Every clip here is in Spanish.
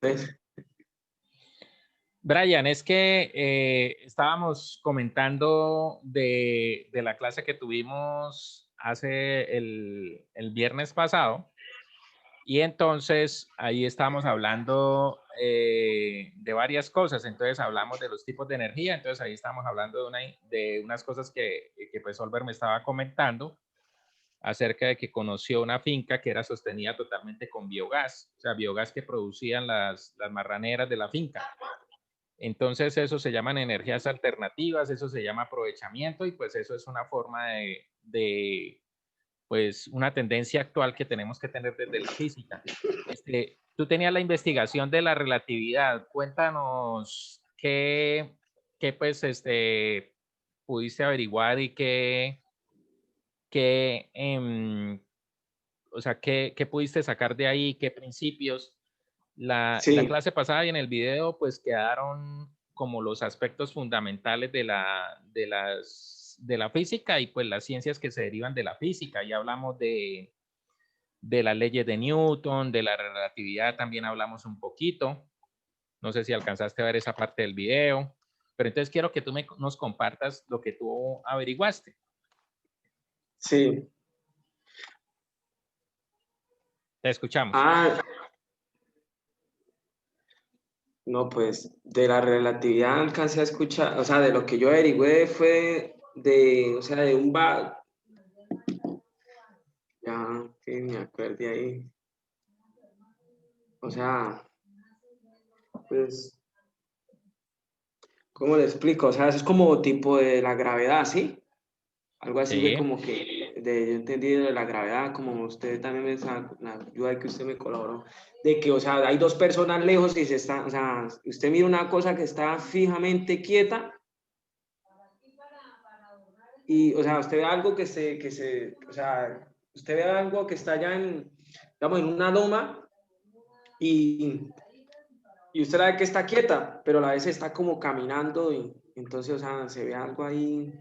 Entonces, Brian, es que estábamos comentando de la clase que tuvimos hace el viernes pasado y entonces ahí estábamos hablando de varias cosas. Entonces hablamos de los tipos de energía, entonces ahí estábamos hablando de unas cosas que pues Olver me estaba comentando acerca de que conoció una finca que era sostenida totalmente con biogás, o sea, biogás que producían las marraneras de la finca. Entonces eso se llaman energías alternativas, eso se llama aprovechamiento y pues eso es una forma pues una tendencia actual que tenemos que tener desde la física. Tú tenías la investigación de la relatividad, cuéntanos qué pues pudiste averiguar y o sea, qué pudiste sacar de ahí, qué principios. La sí, clase pasada y en el video pues quedaron como los aspectos fundamentales de la física y pues las ciencias que se derivan de la física. Ya hablamos de las leyes de Newton, de la relatividad también hablamos un poquito. No sé si alcanzaste a ver esa parte del video, pero entonces quiero que tú nos compartas lo que tú averiguaste. sí. Te escuchamos. Ah, no, pues de la relatividad alcancé a escuchar, o sea, de lo que yo averigüé fue de, o sea, de un bar, ya que me acuerde ahí. O sea, pues, ¿cómo le explico? O sea, eso es como tipo de la gravedad, ¿sí? Algo así fue Sí, como que, yo entendí de la gravedad, como usted también me la ayuda de que usted me colaboró, de que, o sea, hay dos personas lejos y se están, o sea, usted mira una cosa que está fijamente quieta y, o sea, usted ve algo o sea, usted ve algo que está allá en, digamos, en una loma y usted la ve que está quieta, pero a la vez está como caminando y entonces, o sea, se ve algo ahí.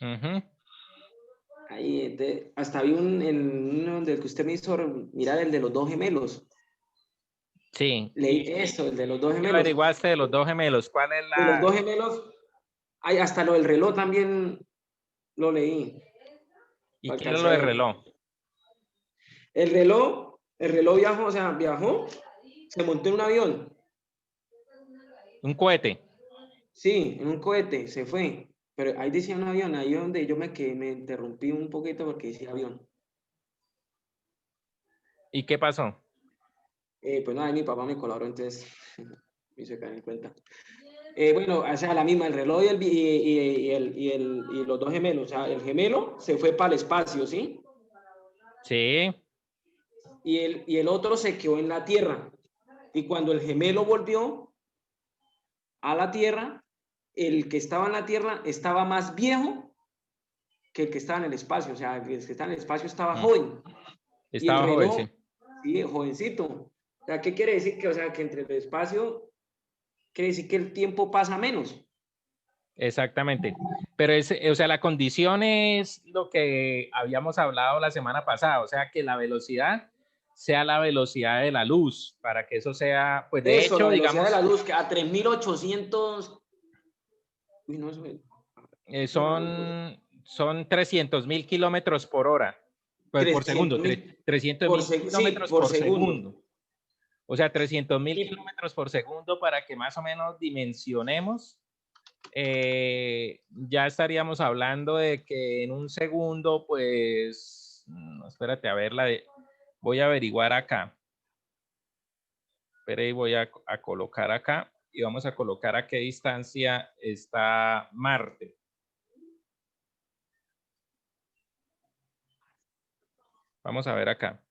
uh-huh. Ahí, hasta vi en uno del que usted me hizo mirar, el de los dos gemelos. Sí. Leí eso, el de los dos ¿Qué gemelos. averiguaste de los dos gemelos? ¿Cuál es De los la...? dos gemelos, hay hasta lo del reloj también lo leí. ¿Y Lo qué era alcancé lo a del ver. reloj? El reloj viajó, o sea, viajó, se montó en un avión. Un cohete. Sí, en un cohete, se fue. Pero ahí decía un avión, ahí donde yo me quedé, me interrumpí un poquito porque decía avión. ¿Y qué pasó? Pues nada, mi papá me colaboró, entonces me hizo caer en cuenta. Bueno, o sea, la misma, el reloj y los dos gemelos. O sea, el gemelo se fue para el espacio, ¿sí? Sí. Y el otro se quedó en la Tierra. Y cuando el gemelo volvió a la Tierra, el que estaba en la Tierra estaba más viejo que el que estaba en el espacio. O sea, el que estaba en el espacio estaba joven. Y el Estaba joven, reloj, sí. sí, jovencito. O sea, ¿qué quiere decir? Que, o sea, que entre el espacio, quiere decir que el tiempo pasa menos. Exactamente. Pero o sea, la condición es lo que habíamos hablado la semana pasada, o sea, que la velocidad sea la velocidad de la luz, para que eso sea, pues de Eso, la hecho, velocidad de la digamos, luz, que a 3800. Uy, no, eso era algo. son 300.000 kilómetros por hora, pues por 300 segundo, mil 300.000 sí, kilómetros por por segundo. segundo. O sea, 300.000 Y kilómetros por segundo para que más o menos dimensionemos. Ya estaríamos hablando de que en un segundo, pues, no, espérate, a ver, voy a averiguar acá. Espera, y voy a colocar acá y vamos a colocar a qué distancia está Marte. Vamos a ver acá.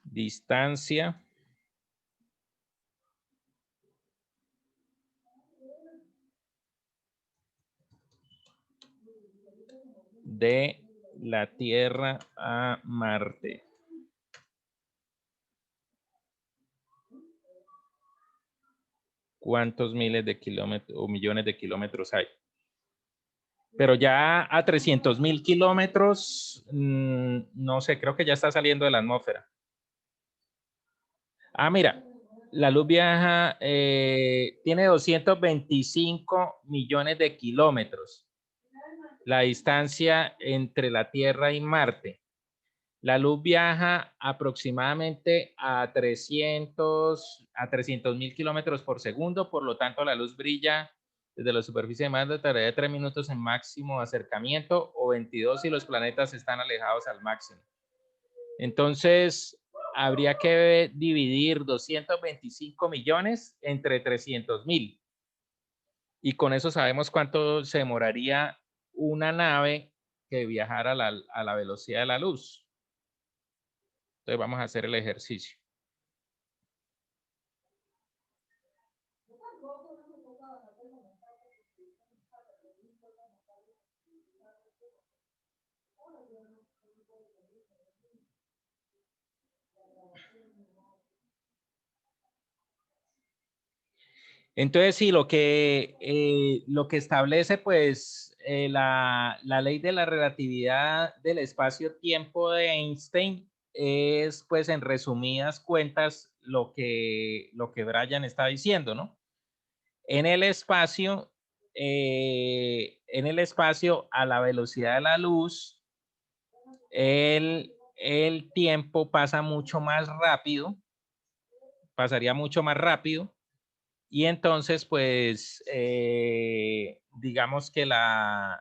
Distancia de la Tierra a Marte. ¿Cuántos miles de kilómetros o millones de kilómetros hay? Pero ya a 300.000 kilómetros, no sé, creo que ya está saliendo de la atmósfera. Ah, mira, La luz viaja, tiene 225 millones de kilómetros. La distancia entre la Tierra y Marte. La luz viaja aproximadamente a 300.000 kilómetros por segundo, por lo tanto la luz brilla desde la superficie de Marte, tardaría 3 minutos en máximo acercamiento o 22 si los planetas están alejados al máximo. Entonces, habría que dividir 225 millones entre 300.000. Y con eso sabemos cuánto se demoraría una nave que viajara a la velocidad de la luz. Entonces vamos a hacer el ejercicio. Entonces, sí, lo que establece, pues, la ley de la relatividad del espacio-tiempo de Einstein es, pues, en resumidas cuentas, lo que Brian está diciendo, ¿no? En el espacio, a la velocidad de la luz, el tiempo pasa mucho más rápido, pasaría mucho más rápido. Y entonces, pues, digamos que la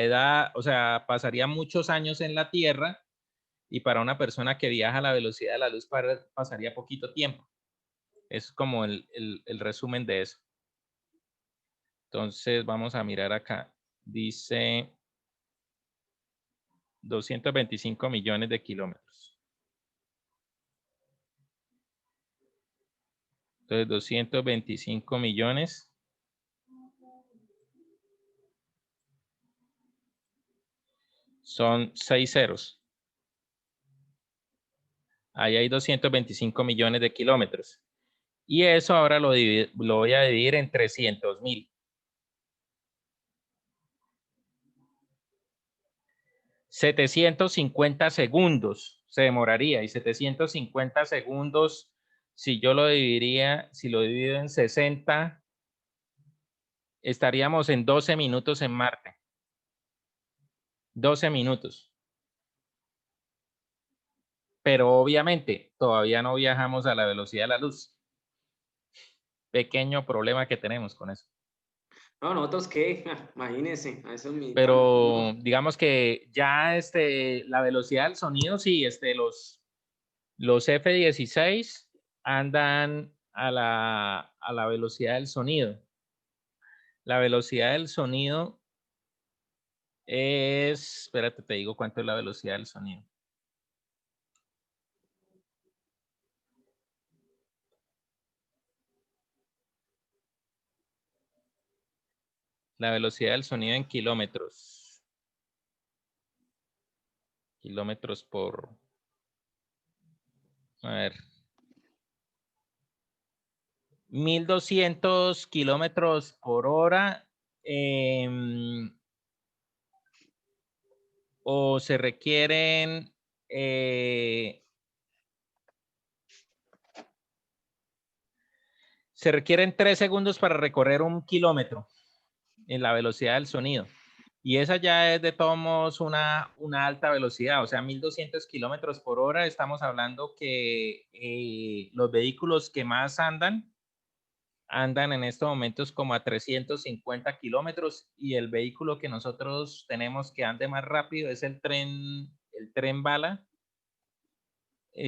edad, o sea, pasaría muchos años en la Tierra y para una persona que viaja a la velocidad de la luz pasaría poquito tiempo. Es como el resumen de eso. Entonces, vamos a mirar acá. Dice 225 millones de kilómetros. Entonces, 225 millones son 6 ceros. Ahí hay 225 millones de kilómetros. Y eso ahora lo voy a dividir en 300.000. 750 segundos se demoraría. Y 750 segundos, si yo lo dividiría, si lo divido en 60, estaríamos en 12 minutos en Marte. 12 minutos. Pero obviamente todavía no viajamos a la velocidad de la luz. Pequeño problema que tenemos con eso. No, nosotros qué, imagínense, a eso mismo. Pero digamos que ya la velocidad del sonido, sí, los F-16 andan a la velocidad del sonido. La velocidad del sonido es, espérate, te digo cuánto es la velocidad del sonido. La velocidad del sonido en kilómetros. Kilómetros por... A ver. 1200 kilómetros por hora. O se requieren... se requieren 3 segundos para recorrer 1 kilómetro en la velocidad del sonido. Y esa ya es de todos modos una alta velocidad, o sea, 1200 kilómetros por hora. Estamos hablando que los vehículos que más andan en estos momentos como a 350 kilómetros, y el vehículo que nosotros tenemos que ande más rápido es el tren bala.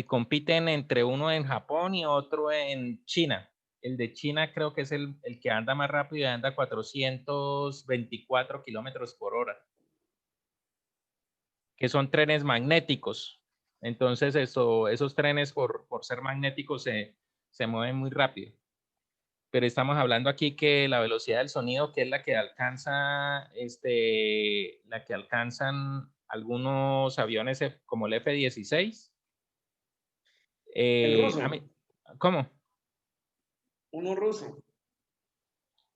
Compiten entre uno en Japón y otro en China. El de China creo que es el que anda más rápido y anda 424 kilómetros por hora. Que son trenes magnéticos. Entonces, esos trenes, por ser magnéticos, se mueven muy rápido. Pero estamos hablando aquí que la velocidad del sonido, que es la que alcanza, la que alcanzan algunos aviones como el F-16. El ruso, ¿Cómo? uno ruso.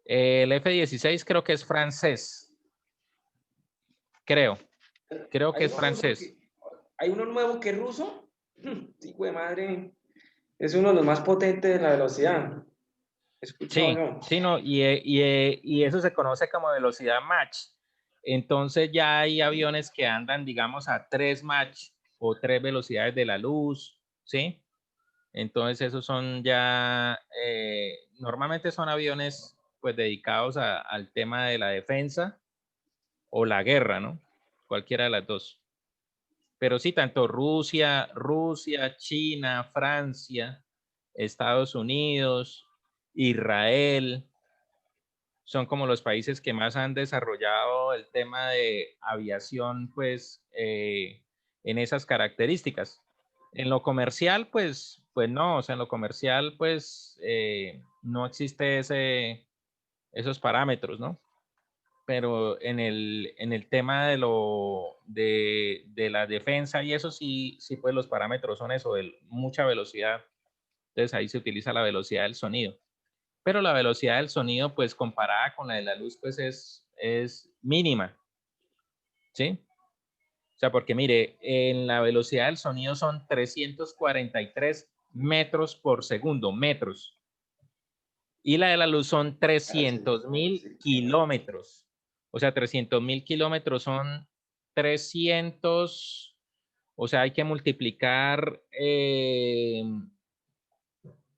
El F-16 creo que es francés. Creo que es francés. ¿Hay uno nuevo que es ruso? Hijo de madre. Es uno de los más potentes de la velocidad. He escuchado Sí, yo. sí, no, y eso se conoce como velocidad Mach. Entonces ya hay aviones que andan, digamos, a 3 Mach o 3 velocidades de la luz, ¿sí? Entonces esos son ya, normalmente son aviones pues dedicados al tema de la defensa o la guerra, ¿no? Cualquiera de las dos. Pero sí, tanto Rusia, China, Francia, Estados Unidos, Israel, son como los países que más han desarrollado el tema de aviación, pues, en esas características. En lo comercial, pues no, o sea, en lo comercial, pues, no existe esos parámetros, ¿no? Pero en el tema de la defensa y eso sí, sí, pues los parámetros son eso, de mucha velocidad. Entonces ahí se utiliza la velocidad del sonido. Pero la velocidad del sonido, pues comparada con la de la luz, pues es mínima, ¿sí? O sea, porque mire, en la velocidad del sonido son 343 metros por segundo, metros. Y la de la luz son 300.000 kilómetros. O sea, 300.000 kilómetros son 300, o sea, hay que multiplicar,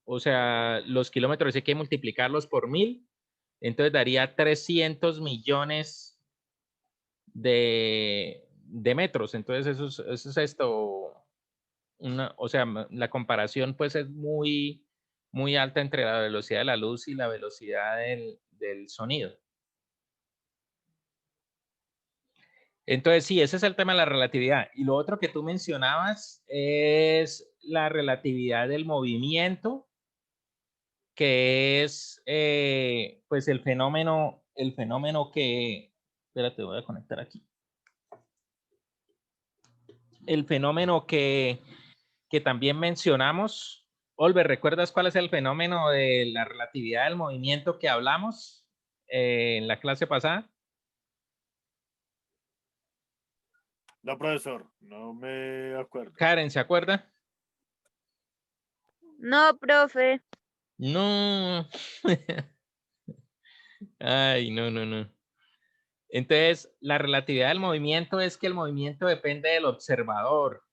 o sea, los kilómetros hay que multiplicarlos por 1000, entonces daría 300 millones de metros. Entonces eso es esto, o sea, la comparación pues es muy, muy alta entre la velocidad de la luz y la velocidad del sonido. Entonces, sí, ese es el tema de la relatividad. Y lo otro que tú mencionabas es la relatividad del movimiento, que es pues el fenómeno que, espérate, voy a conectar aquí. El fenómeno que también mencionamos. Olver, ¿recuerdas cuál es el fenómeno de la relatividad del movimiento que hablamos en la clase pasada? No, profesor, no me acuerdo. Karen, ¿se acuerda? No, profe. No. Ay, no, no, no. Entonces, la relatividad del movimiento es que el movimiento depende del observador.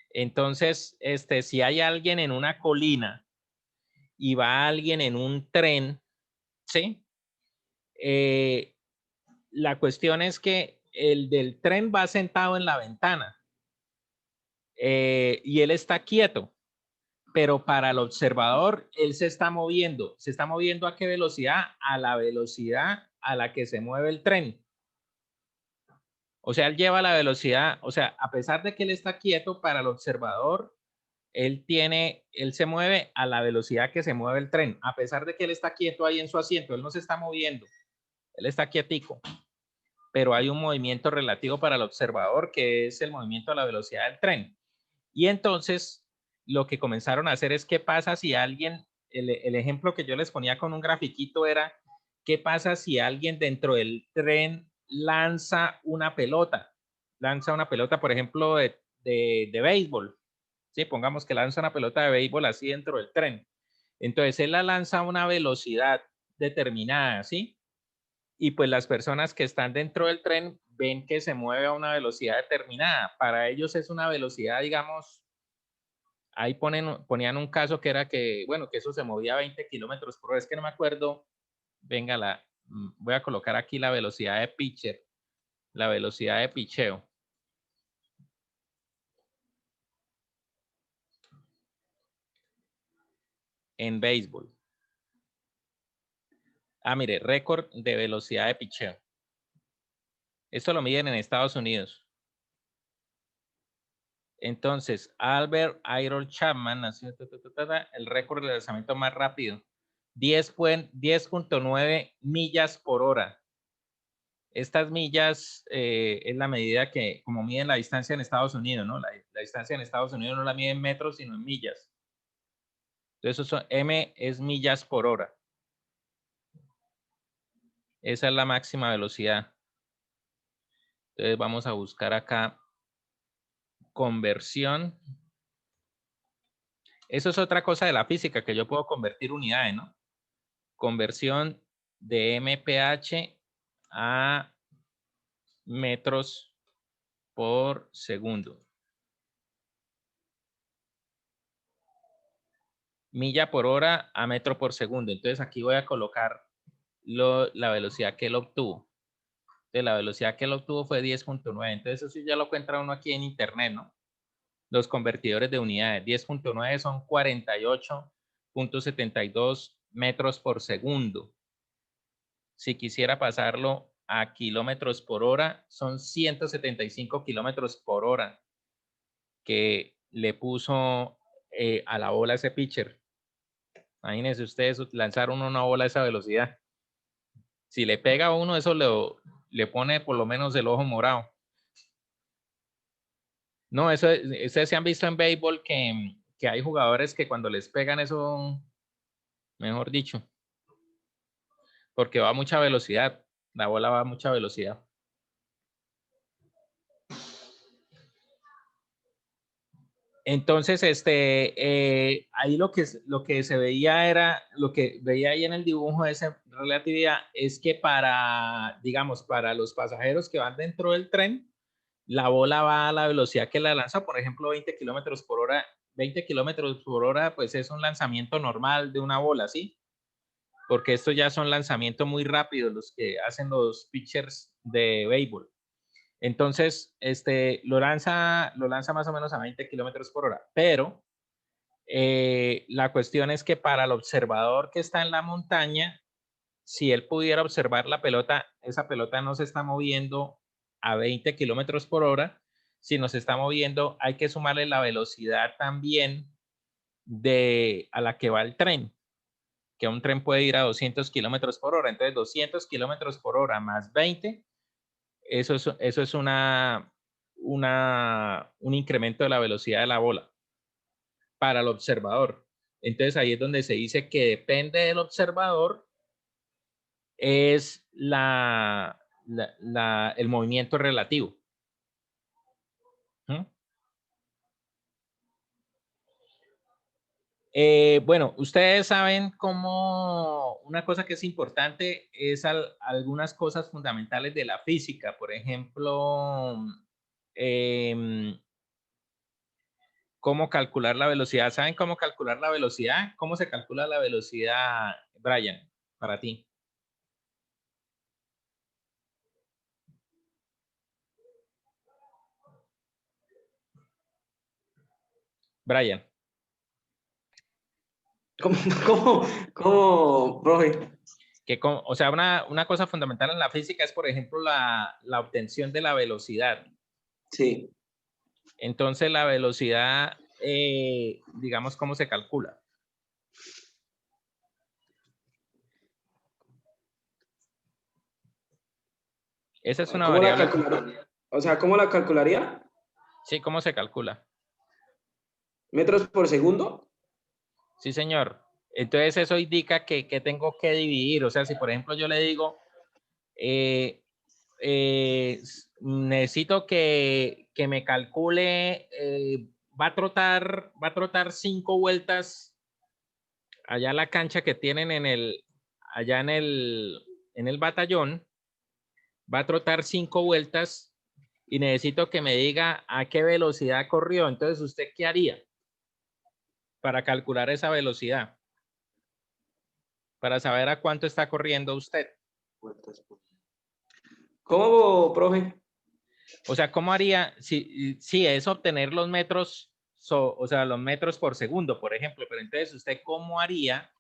Entonces, si hay alguien en una colina y va alguien en un tren, ¿sí? La cuestión es que el del tren va sentado en la ventana y él está quieto, pero para el observador él se está moviendo. ¿Se está moviendo a qué velocidad? A la velocidad a la que se mueve el tren. O sea, él lleva la velocidad, o sea, a pesar de que él está quieto, para el observador, él se mueve a la velocidad que se mueve el tren, a pesar de que él está quieto ahí en su asiento, él no se está moviendo, él está quietico, pero hay un movimiento relativo para el observador que es el movimiento a la velocidad del tren. Y entonces, lo que comenzaron a hacer es qué pasa si alguien, el ejemplo que yo les ponía con un grafiquito era, ¿qué pasa si alguien dentro del tren lanza una pelota? Lanza una pelota, por ejemplo, de béisbol. Sí, pongamos que lanza una pelota de béisbol así dentro del tren. Entonces, él la lanza a una velocidad determinada, ¿sí? Y pues las personas que están dentro del tren ven que se mueve a una velocidad determinada. Para ellos es una velocidad, digamos, ahí ponían un caso que era que, bueno, que eso se movía a 20 kilómetros por hora. Es que no me acuerdo. Venga, voy a colocar aquí la velocidad de pitcher, la velocidad de picheo. En béisbol. Ah, mire, récord de velocidad de picheo. Esto lo miden en Estados Unidos. Entonces, Albert Ayrton Chapman nació el récord de lanzamiento más rápido. 10.9 millas por hora. Estas millas es la medida que, como miden la distancia en Estados Unidos, ¿no? La distancia en Estados Unidos no la miden en metros, sino en millas. Entonces, M es millas por hora. Esa es la máxima velocidad. Entonces, vamos a buscar acá conversión. Eso es otra cosa de la física, que yo puedo convertir unidades, ¿no? Conversión de mph a metros por segundo. Milla por hora a metro por segundo. Entonces aquí voy a colocar la velocidad que él obtuvo. Entonces la velocidad que él obtuvo fue 10.9. Entonces eso sí ya lo encuentra uno aquí en internet, ¿no? Los convertidores de unidades. 10.9 son 48.72 metros por segundo. Si quisiera pasarlo a kilómetros por hora, son 175 kilómetros por hora que le puso a la bola ese pitcher. Imagínense ustedes lanzar una bola a esa velocidad. Si le pega a uno, eso le pone por lo menos el ojo morado. No, eso ustedes se han visto en béisbol que hay jugadores que cuando les pegan eso, mejor dicho, porque va a mucha velocidad, la bola va a mucha velocidad. Entonces, ahí lo que se veía era, lo que veía ahí en el dibujo de esa relatividad es que digamos, para los pasajeros que van dentro del tren, la bola va a la velocidad que la lanza, por ejemplo, 20 kilómetros por hora. 20 kilómetros por hora, pues es un lanzamiento normal de una bola, ¿sí? Porque estos ya son lanzamientos muy rápidos los que hacen los pitchers de béisbol. Entonces, lo lanza más o menos a 20 kilómetros por hora, pero la cuestión es que para el observador que está en la montaña, si él pudiera observar la pelota, esa pelota no se está moviendo a 20 kilómetros por hora, sino se está moviendo, hay que sumarle la velocidad también a la que va el tren, que un tren puede ir a 200 kilómetros por hora, entonces 200 kilómetros por hora más 20, eso es un incremento de la velocidad de la bola para el observador. Entonces ahí es donde se dice que depende del observador es el movimiento relativo. ¿Mm? Bueno, ustedes saben cómo una cosa que es importante es algunas cosas fundamentales de la física. Por ejemplo, cómo calcular la velocidad. ¿Saben cómo calcular la velocidad? ¿Cómo se calcula la velocidad, Brian, para ti? Brian. ¿Cómo, profe? O sea, una cosa fundamental en la física es, por ejemplo, la obtención de la velocidad. Sí. Entonces, la velocidad, digamos, ¿cómo se calcula? Esa es una ¿Cómo la variable. calcularía? O sea, ¿cómo la calcularía? Sí, ¿cómo se calcula? ¿Metros por segundo? Sí, señor. Entonces, eso indica que tengo que dividir. O sea, si por ejemplo yo le digo, necesito que me calcule, va a trotar 5 vueltas allá en la cancha que tienen allá en el batallón, va a trotar 5 vueltas y necesito que me diga a qué velocidad corrió. Entonces, ¿usted qué haría para calcular esa velocidad? Para saber a cuánto está corriendo usted. ¿Cómo, profe? O sea, ¿cómo haría? Si es obtener los metros, o sea, los metros por segundo, por ejemplo, pero entonces, ¿usted cómo haría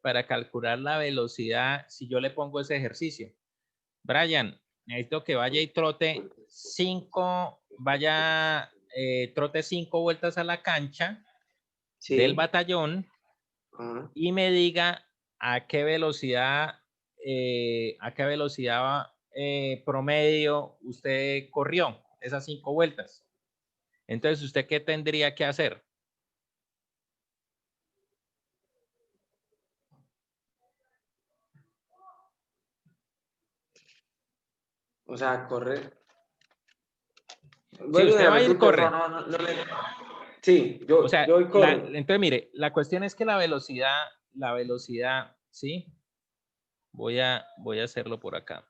para calcular la velocidad si yo le pongo ese ejercicio? Brian, necesito que vaya y trote 5 vueltas a la cancha del Sí. batallón y me diga a qué velocidad promedio usted corrió esas 5 vueltas. Entonces, ¿usted qué tendría que hacer? O sea, correr. Si Bueno, usted va a ir, repite, corre. no le... Sí, O sea, yo hoy corro. entonces mire, la cuestión es que la velocidad, ¿sí? Voy a hacerlo por acá.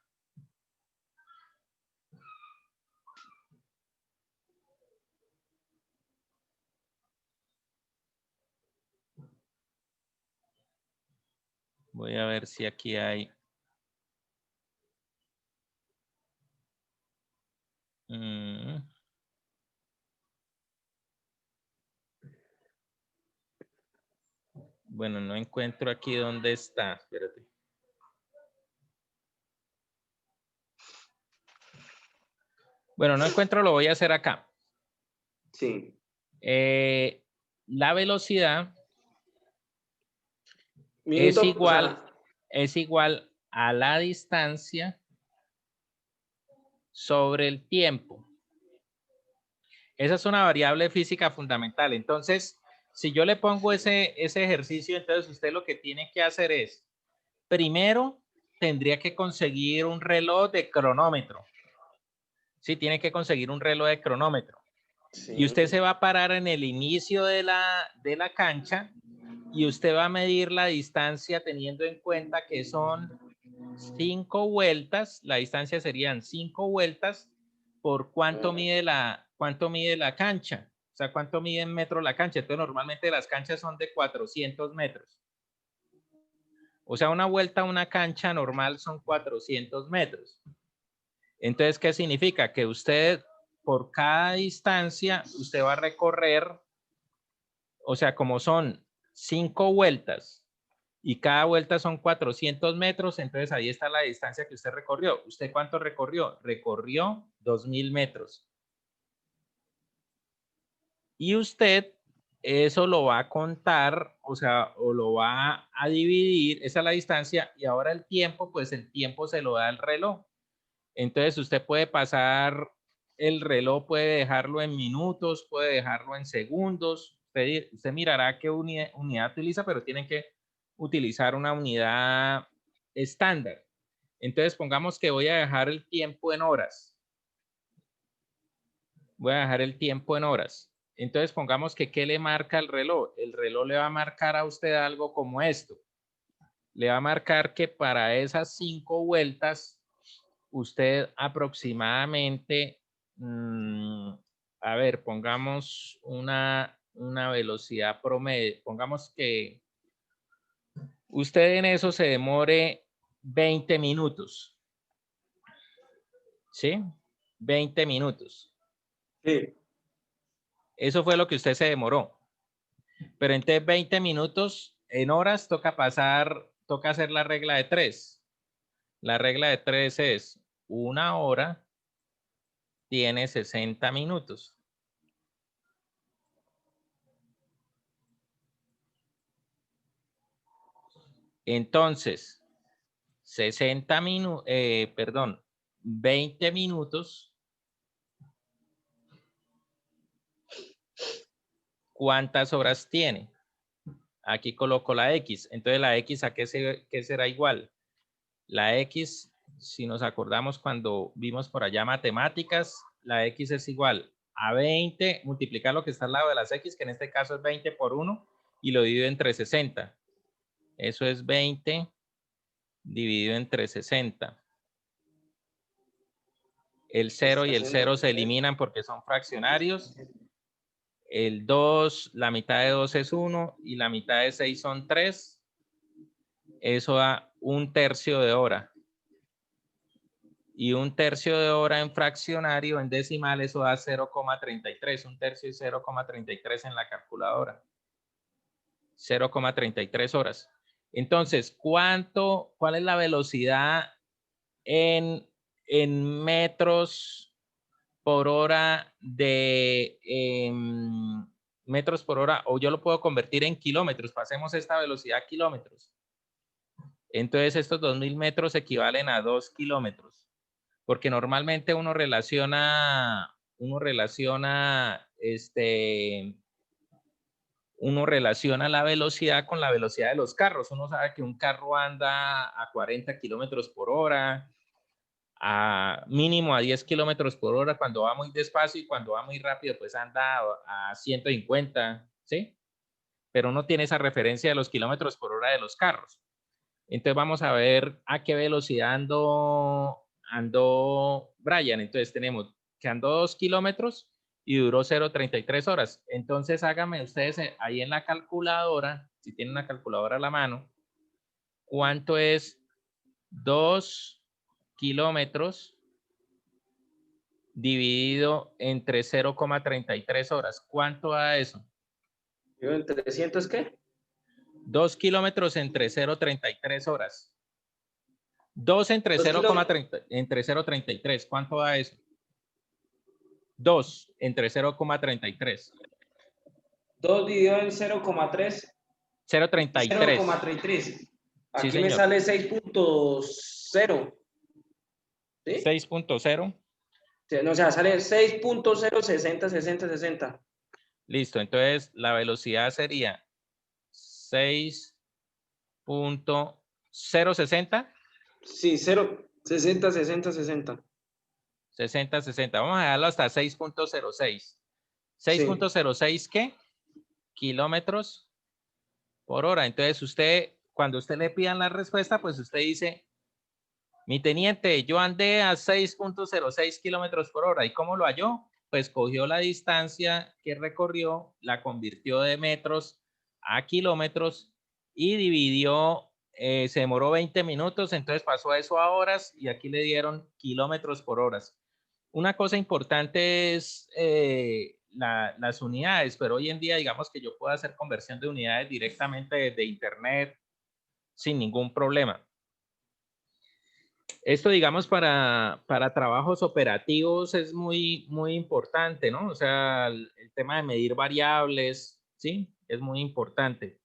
Voy a ver si aquí hay. Bueno, no encuentro aquí dónde está. Espérate. Bueno, no encuentro, lo voy a hacer acá. Sí. La velocidad Minuto, es igual a la distancia sobre el tiempo. Esa es una variable física fundamental. Entonces, si yo le pongo ese ejercicio, entonces usted lo que tiene que hacer es, primero, tendría que conseguir un reloj de cronómetro. Sí, tiene que conseguir un reloj de cronómetro. sí. Y usted se va a parar en el inicio de la cancha y usted va a medir la distancia teniendo en cuenta que son 5 vueltas. La distancia serían 5 vueltas por cuánto mide la cancha. O sea, cuánto mide en metros la cancha. Entonces, normalmente las canchas son de 400 metros. O sea, una vuelta a una cancha normal son 400 metros. Entonces, ¿qué significa? Que usted, por cada distancia, usted va a recorrer, o sea, como son 5 vueltas y cada vuelta son 400 metros, entonces ahí está la distancia que usted recorrió. ¿Usted cuánto recorrió? Recorrió 2000 metros. Y usted eso lo va a contar, o sea, o lo va a dividir, esa es la distancia, y ahora el tiempo, pues el tiempo se lo da el reloj. Entonces usted puede pasar el reloj, puede dejarlo en minutos, puede dejarlo en segundos. Usted mirará qué unidad utiliza, pero tienen que utilizar una unidad estándar. Entonces pongamos que voy a dejar el tiempo en horas. Voy a dejar el tiempo en horas. Entonces pongamos que ¿qué le marca el reloj? El reloj le va a marcar a usted algo como esto. Le va a marcar que para esas 5 vueltas usted aproximadamente, a ver, pongamos una velocidad promedio. Pongamos que usted en eso se demore 20 minutos. ¿Sí? 20 minutos. Sí. Eso fue lo que usted se demoró. Pero entonces 20 minutos en horas toca hacer la regla de 3. La regla de 3 es 1 hora tiene 60 minutos. Entonces, 20 minutos. ¿Cuántas horas tiene? Aquí coloco la X. Entonces, la X, ¿a qué será igual? La X, si nos acordamos cuando vimos por allá matemáticas, la X es igual a 20, multiplicar lo que está al lado de las X, que en este caso es 20 por 1, y lo divido entre 60. Eso es 20 dividido entre 60. El 0 y el 0 se eliminan porque son fraccionarios. El 2, la mitad de 2 es 1 y la mitad de 6 son 3. Eso da 1/3 de hora. Y 1/3 de hora en fraccionario, en decimal, eso da 0,33. 1/3 y 0,33 en la calculadora. 0,33 horas. Entonces, ¿cuál es la velocidad en metros por hora metros por hora? O yo lo puedo convertir en kilómetros. Pasemos esta velocidad a kilómetros. Entonces, estos 2000 metros equivalen a 2 kilómetros. Porque normalmente uno relaciona la velocidad con la velocidad de los carros. Uno sabe que un carro anda a 40 kilómetros por hora, a mínimo a 10 kilómetros por hora cuando va muy despacio, y cuando va muy rápido pues anda a 150, ¿sí? Pero no tiene esa referencia de los kilómetros por hora de los carros. Entonces vamos a ver a qué velocidad andó Brian. Entonces tenemos que andó 2 kilómetros y duró 0,33 horas. Entonces háganme ustedes ahí en la calculadora, si tienen una calculadora a la mano, ¿cuánto es 2 kilómetros dividido entre 0,33 horas? ¿Cuánto da eso? ¿En 300 qué? 2 kilómetros entre 0,33 horas. 2 entre 2 kilómetros. 0,33. ¿Cuánto da eso? 2 entre 0,33. 2 dividido en 0,3. 0,33. 0,33. Sí, Aquí me señor. sale 6.0. ¿Sí? 6.0. O sea, sale 6.060. Listo. Entonces, la velocidad sería 6.060. Sí, 0,60, 60. 60. Vamos a dejarlo hasta 6.06. Sí. 6.06, ¿qué? Kilómetros por hora. Entonces, usted, cuando usted le pidan la respuesta, pues usted dice, mi teniente, yo andé a 6.06 kilómetros por hora. ¿Y cómo lo halló? Pues cogió la distancia que recorrió, la convirtió de metros a kilómetros y dividió, se demoró 20 minutos, entonces pasó a eso a horas y aquí le dieron kilómetros por horas. Una cosa importante es las unidades, pero hoy en día digamos que yo puedo hacer conversión de unidades directamente desde internet sin ningún problema. Esto, digamos, para trabajos operativos es muy importante, ¿no? O sea, el tema de medir variables, ¿sí? Es muy importante.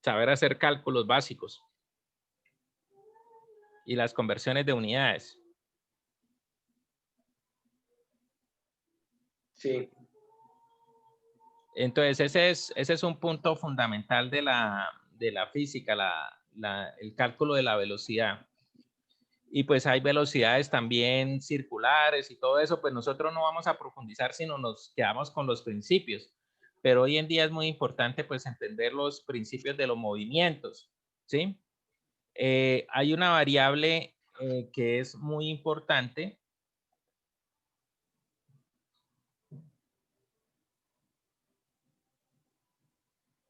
Saber hacer cálculos básicos y las conversiones de unidades. Sí. Entonces, ese es un punto fundamental de la física, el cálculo de la velocidad. Y pues hay velocidades también circulares y todo eso, pues nosotros no vamos a profundizar, sino nos quedamos con los principios. Pero hoy en día es muy importante pues entender los principios de los movimientos, ¿sí? Hay una variable que es muy importante,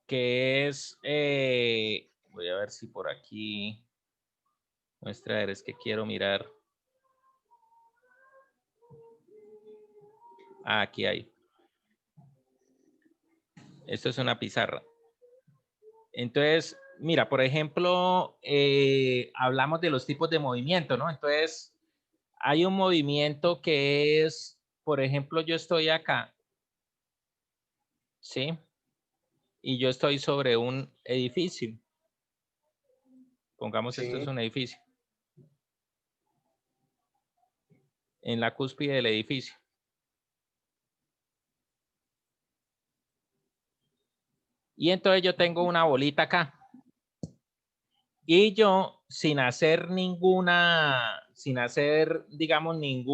que es, voy a ver si por aquí muestra, es que quiero mirar. Ah, aquí hay. Esto es una pizarra. Entonces, mira, por ejemplo, hablamos de los tipos de movimiento, ¿no? Entonces, hay un movimiento que es, por ejemplo, yo estoy acá, ¿sí? Y yo estoy sobre un edificio. Pongamos Sí. esto es un edificio. En la cúspide del edificio. Y entonces yo tengo una bolita acá. Y yo, sin hacer, digamos, ni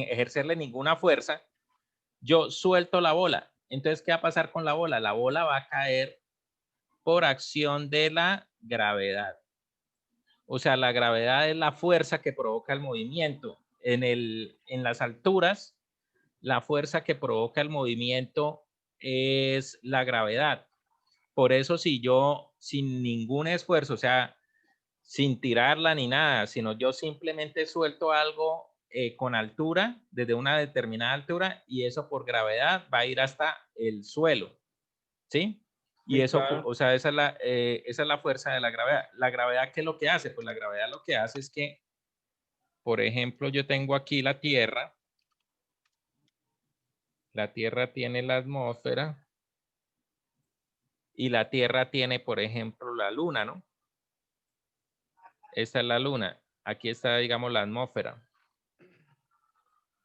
ejercerle ninguna fuerza, yo suelto la bola. Entonces, ¿qué va a pasar con la bola? La bola va a caer por acción de la gravedad. O sea, la gravedad es la fuerza que provoca el movimiento. En las alturas, la fuerza que provoca el movimiento es la gravedad. Por eso, si yo, sin ningún esfuerzo, o sea, sin tirarla ni nada, sino yo simplemente suelto algo con altura, desde una determinada altura, y eso por gravedad va a ir hasta el suelo, ¿sí? Y Sí, eso, claro. o sea, esa es la fuerza de la gravedad. ¿La gravedad qué es lo que hace? Pues la gravedad lo que hace es que, por ejemplo, yo tengo aquí la Tierra tiene la atmósfera, y la Tierra tiene, por ejemplo, la Luna, ¿no? Esta es la Luna. Aquí está, digamos, la atmósfera.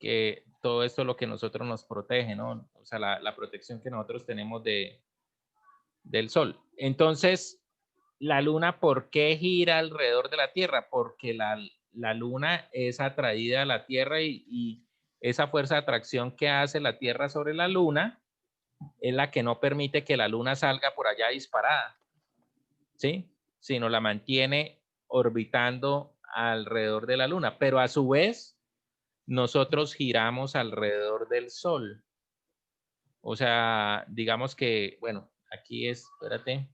Que todo esto es lo que nosotros nos protege, ¿no? O sea, la protección que nosotros tenemos del sol. Entonces, la luna, ¿por qué gira alrededor de la Tierra? Porque la luna es atraída a la Tierra y esa fuerza de atracción que hace la Tierra sobre la luna es la que no permite que la luna salga por allá disparada, ¿sí? Sino la mantiene orbitando alrededor de la luna, pero a su vez nosotros giramos alrededor del Sol. O sea, digamos que, bueno, aquí es, espérate.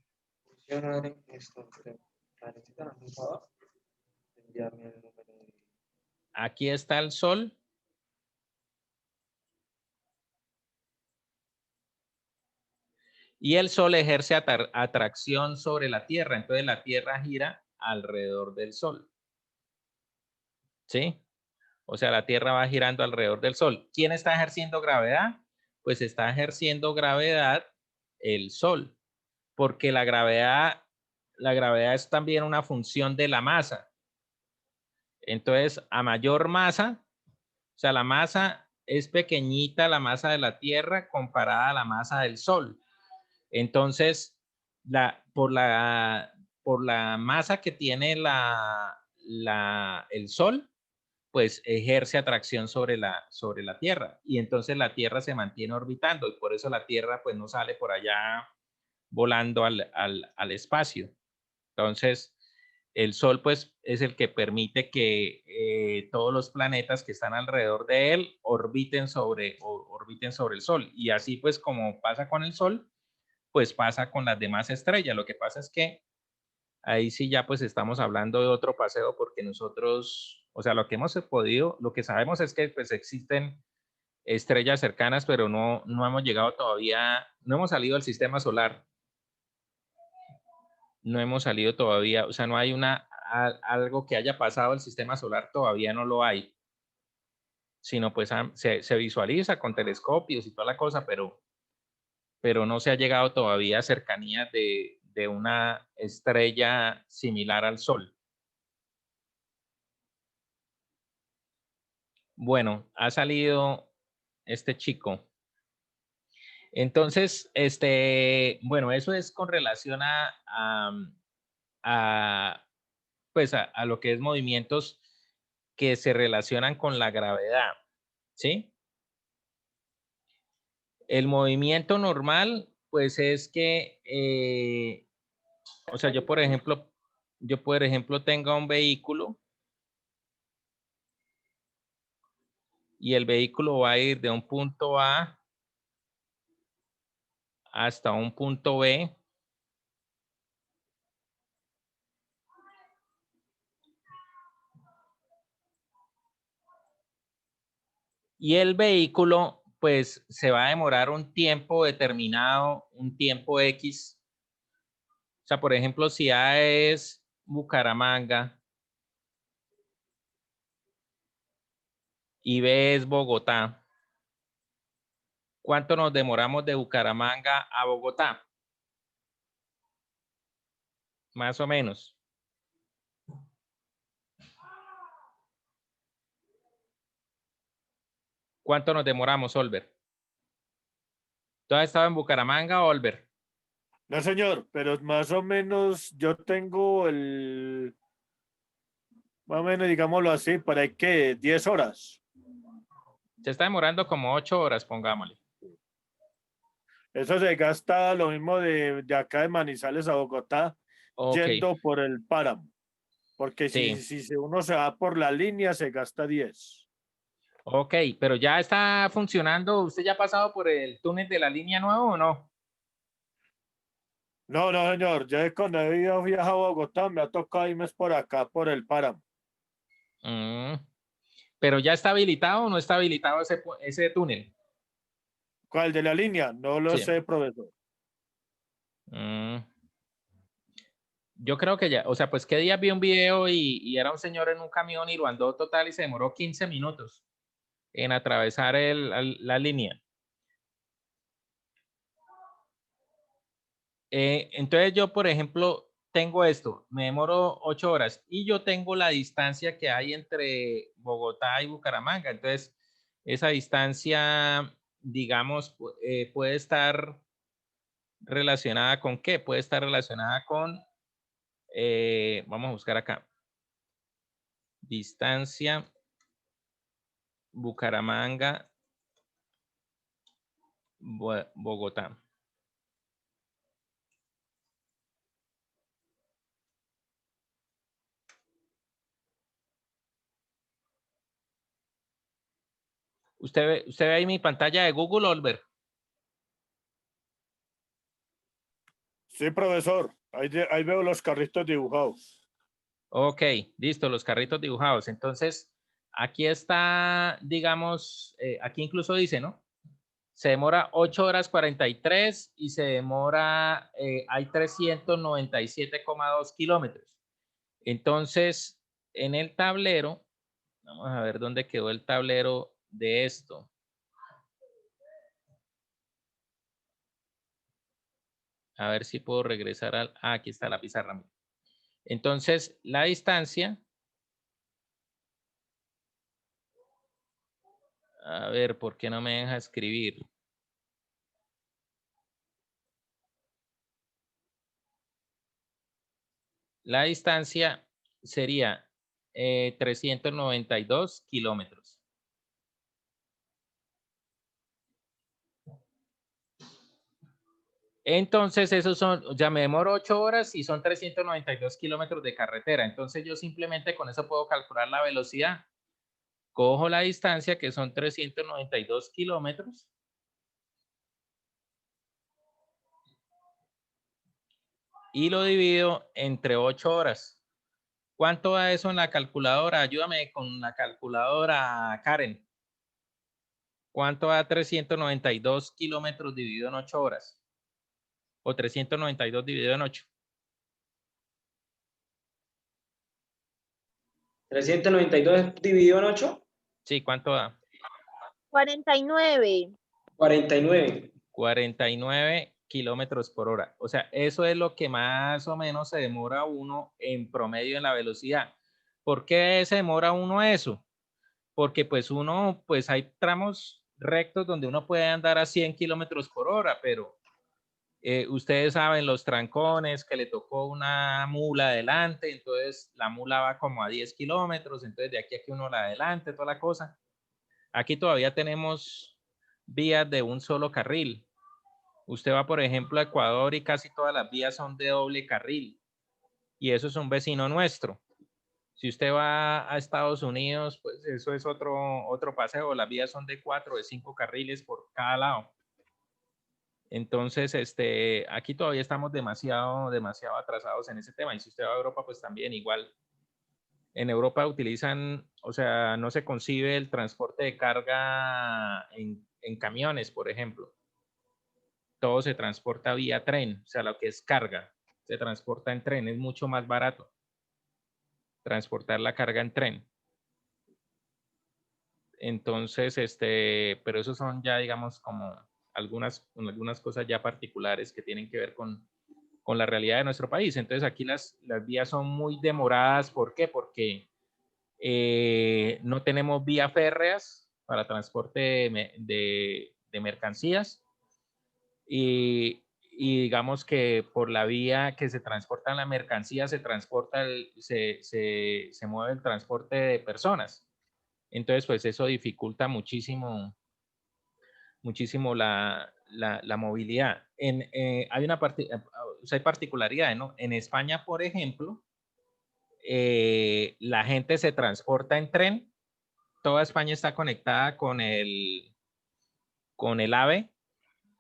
Aquí está el Sol. Y el Sol ejerce atracción sobre la Tierra. Entonces la Tierra gira alrededor del Sol. ¿Sí? O sea, la Tierra va girando alrededor del Sol. ¿Quién está ejerciendo gravedad? Pues está ejerciendo gravedad el Sol. Porque la gravedad es también una función de la masa. Entonces, a mayor masa, o sea, la masa es pequeñita, la masa de la Tierra comparada a la masa del Sol. Entonces, por la masa que tiene el Sol, pues ejerce atracción sobre la Tierra. Y entonces la Tierra se mantiene orbitando y por eso la Tierra pues no sale por allá volando al espacio. Entonces, el Sol pues es el que permite que todos los planetas que están alrededor de él orbiten sobre el Sol. Y así pues como pasa con el Sol, pues pasa con las demás estrellas. Lo que pasa es que ahí sí ya pues estamos hablando de otro paseo porque nosotros, o sea, lo que hemos podido, lo que sabemos es que pues existen estrellas cercanas, pero no hemos llegado todavía, no hemos salido del sistema solar. No hemos salido todavía, o sea, no hay algo que haya pasado el sistema solar, todavía no lo hay, sino pues se visualiza con telescopios y toda la cosa, pero no se ha llegado todavía a cercanías de una estrella similar al Sol. Bueno, ha salido este chico. Entonces, bueno, eso es con relación pues a lo que es movimientos que se relacionan con la gravedad, ¿sí? El movimiento normal, pues es que, o sea, yo por ejemplo tenga un vehículo y el vehículo va a ir de un punto A hasta un punto B. Y el vehículo, pues, se va a demorar un tiempo determinado, un tiempo X. O sea, por ejemplo, si A es Bucaramanga y B es Bogotá, ¿cuánto nos demoramos de Bucaramanga a Bogotá? Más o menos. ¿Cuánto nos demoramos, Olver? ¿Tú has estado en Bucaramanga, Olver? No, señor, pero más o menos yo tengo más o menos, digámoslo así, para ahí que 10 horas. Se está demorando como 8 horas, pongámosle. Eso se gasta lo mismo de acá de Manizales a Bogotá, Ok, yendo por el páramo. Porque sí. si uno se va por la línea, se gasta 10. Ok, pero ya está funcionando. ¿Usted ya ha pasado por el túnel de la línea nueva o no? No, no, señor. Ya cuando he viajado a Bogotá, me ha tocado irme por acá, por el páramo. Mm, ¿Pero ya está habilitado o no está habilitado ese túnel? ¿Cuál de la línea? No lo Sí. sé, profesor. Mm, Yo creo que ya, o sea, pues qué día vi un video y era un señor en un camión y lo andó total y se demoró 15 minutos en atravesar la línea. Entonces yo, por ejemplo, tengo esto, me demoro 8 horas y yo tengo la distancia que hay entre Bogotá y Bucaramanga. Entonces, esa distancia, digamos, puede estar relacionada con qué? Puede estar relacionada con Vamos a buscar acá. Distancia Bucaramanga, Bogotá. ¿Usted ve ahí mi pantalla de Google, Olver? Sí, profesor. Ahí veo los carritos dibujados. Ok, listo, los carritos dibujados. Entonces, aquí está, digamos, aquí incluso dice, ¿no? Se demora 8 horas 43 y se demora, hay 397,2 kilómetros. Entonces, en el tablero, vamos a ver dónde quedó el tablero de esto. A ver si puedo regresar al... Ah, aquí está la pizarra. Entonces, la distancia... A ver, ¿por qué no me deja escribir? La distancia sería 392 kilómetros. Entonces, esos son, ya me demoro 8 horas y son 392 kilómetros de carretera. Entonces, yo simplemente con eso puedo calcular la velocidad. Cojo la distancia, que son 392 kilómetros. Y lo divido entre 8 horas. ¿Cuánto da eso en la calculadora? Ayúdame con la calculadora, Karen. ¿Cuánto da 392 kilómetros dividido en 8 horas? O 392 dividido en 8. 392 dividido en 8. Sí, ¿cuánto da? 49. 49. 49 kilómetros por hora. O sea, eso es lo que más o menos se demora uno en promedio en la velocidad. ¿Por qué se demora uno eso? Porque pues uno, pues hay tramos rectos donde uno puede andar a 100 kilómetros por hora, pero ustedes saben los trancones que le tocó una mula adelante, entonces la mula va como a 10 kilómetros, entonces de aquí a que uno la adelante, toda la cosa. Aquí todavía tenemos vías de un solo carril. Usted va, por ejemplo, a Ecuador y casi todas las vías son de doble carril. Y eso es un vecino nuestro. Si usted va a Estados Unidos, pues eso es otro paseo. Las vías son de 4 o de 5 carriles por cada lado. Entonces, aquí todavía estamos demasiado atrasados en ese tema. Y si usted va a Europa, pues también igual. En Europa utilizan, o sea, no se concibe el transporte de carga en camiones, por ejemplo. Todo se transporta vía tren, o sea, lo que es carga, se transporta en tren, es mucho más barato transportar la carga en tren. Entonces, pero esos son ya, digamos, como algunas cosas ya particulares que tienen que ver con la realidad de nuestro país. Entonces, aquí las vías son muy demoradas. ¿Por qué? Porque no tenemos vías férreas para transporte de mercancías. Y digamos que por la vía que se transportan las mercancías se transporta se mueve el transporte de personas. Entonces, pues eso dificulta muchísimo la movilidad. Hay hay particularidades, ¿no? En España, por ejemplo, la gente se transporta en tren. Toda España está conectada con el AVE,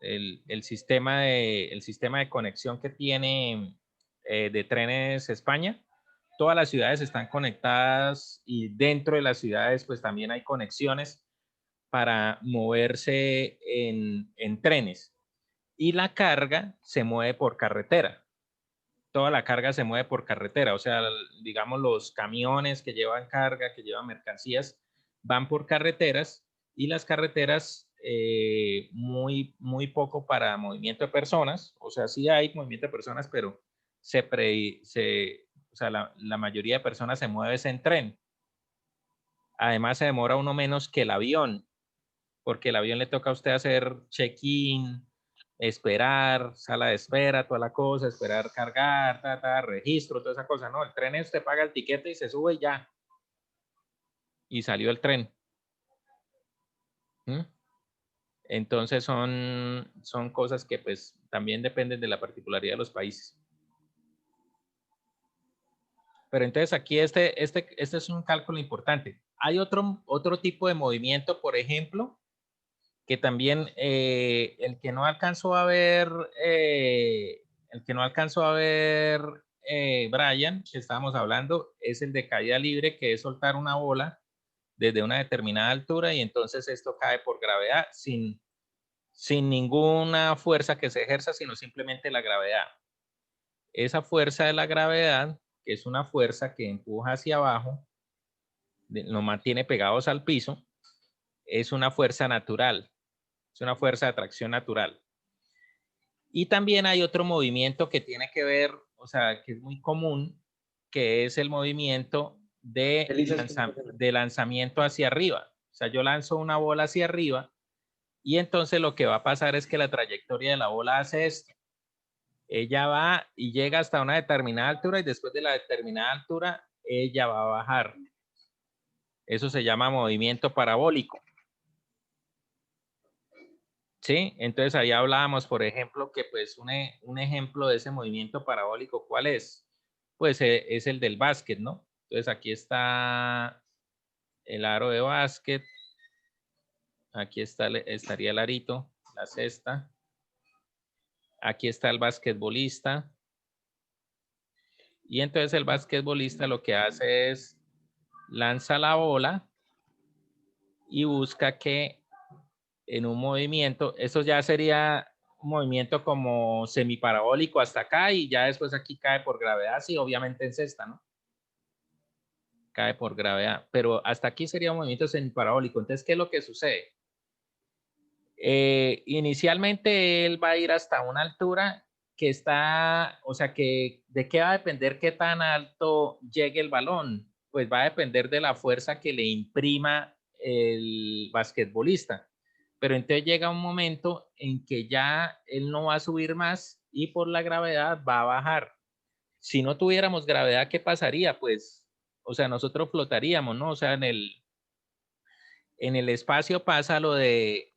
el sistema de conexión que tiene de trenes España. Todas las ciudades están conectadas y dentro de las ciudades pues también hay conexiones para moverse en trenes. Y la carga se mueve por carretera. Toda la carga se mueve por carretera. O sea, digamos los camiones que llevan carga, que llevan mercancías, van por carreteras y las carreteras muy poco para movimiento de personas. O sea, sí hay movimiento de personas, pero o sea, la mayoría de personas se mueve en tren. Además, se demora uno menos que el avión, porque el avión le toca a usted hacer check-in, esperar, sala de espera, toda la cosa, esperar cargar, registro, toda esa cosa. No, el tren es, usted paga el tiquete y se sube y ya. Y salió el tren. ¿Mm? Entonces son cosas que pues también dependen de la particularidad de los países. Pero entonces aquí este es un cálculo importante. Hay otro tipo de movimiento, por ejemplo, que también el que no alcanzó a ver, Brian, que estábamos hablando, es el de caída libre, que es soltar una bola desde una determinada altura y entonces esto cae por gravedad sin ninguna fuerza que se ejerza, sino simplemente la gravedad. Esa fuerza de la gravedad, que es una fuerza que empuja hacia abajo, nos mantiene pegados al piso, es una fuerza natural, es una fuerza de atracción natural. Y también hay otro movimiento que tiene que ver, o sea, que es muy común, que es el movimiento de lanzamiento hacia arriba. O sea, yo lanzo una bola hacia arriba y entonces lo que va a pasar es que la trayectoria de la bola hace esto. Ella va y llega hasta una determinada altura y después de la determinada altura, ella va a bajar. Eso se llama movimiento parabólico. ¿Sí? Entonces ahí hablábamos, por ejemplo, que pues un ejemplo de ese movimiento parabólico, ¿cuál es? Pues es el del básquet, ¿no? Entonces aquí está el aro de básquet, aquí estaría el arito, la cesta, aquí está el basquetbolista, y entonces el basquetbolista lo que hace es lanza la bola y busca que en un movimiento, eso ya sería un movimiento como semiparabólico hasta acá y ya después aquí cae por gravedad, sí, obviamente en cesta, ¿no? Cae por gravedad, pero hasta aquí sería un movimiento semiparabólico. Entonces, ¿qué es lo que sucede? Inicialmente él va a ir hasta una altura que está, o sea, que ¿de qué va a depender qué tan alto llegue el balón? Pues va a depender de la fuerza que le imprima el basquetbolista. Pero entonces llega un momento en que ya él no va a subir más y por la gravedad va a bajar. Si no tuviéramos gravedad, ¿qué pasaría? Pues, o sea, nosotros flotaríamos, ¿no? O sea, en el espacio pasa lo de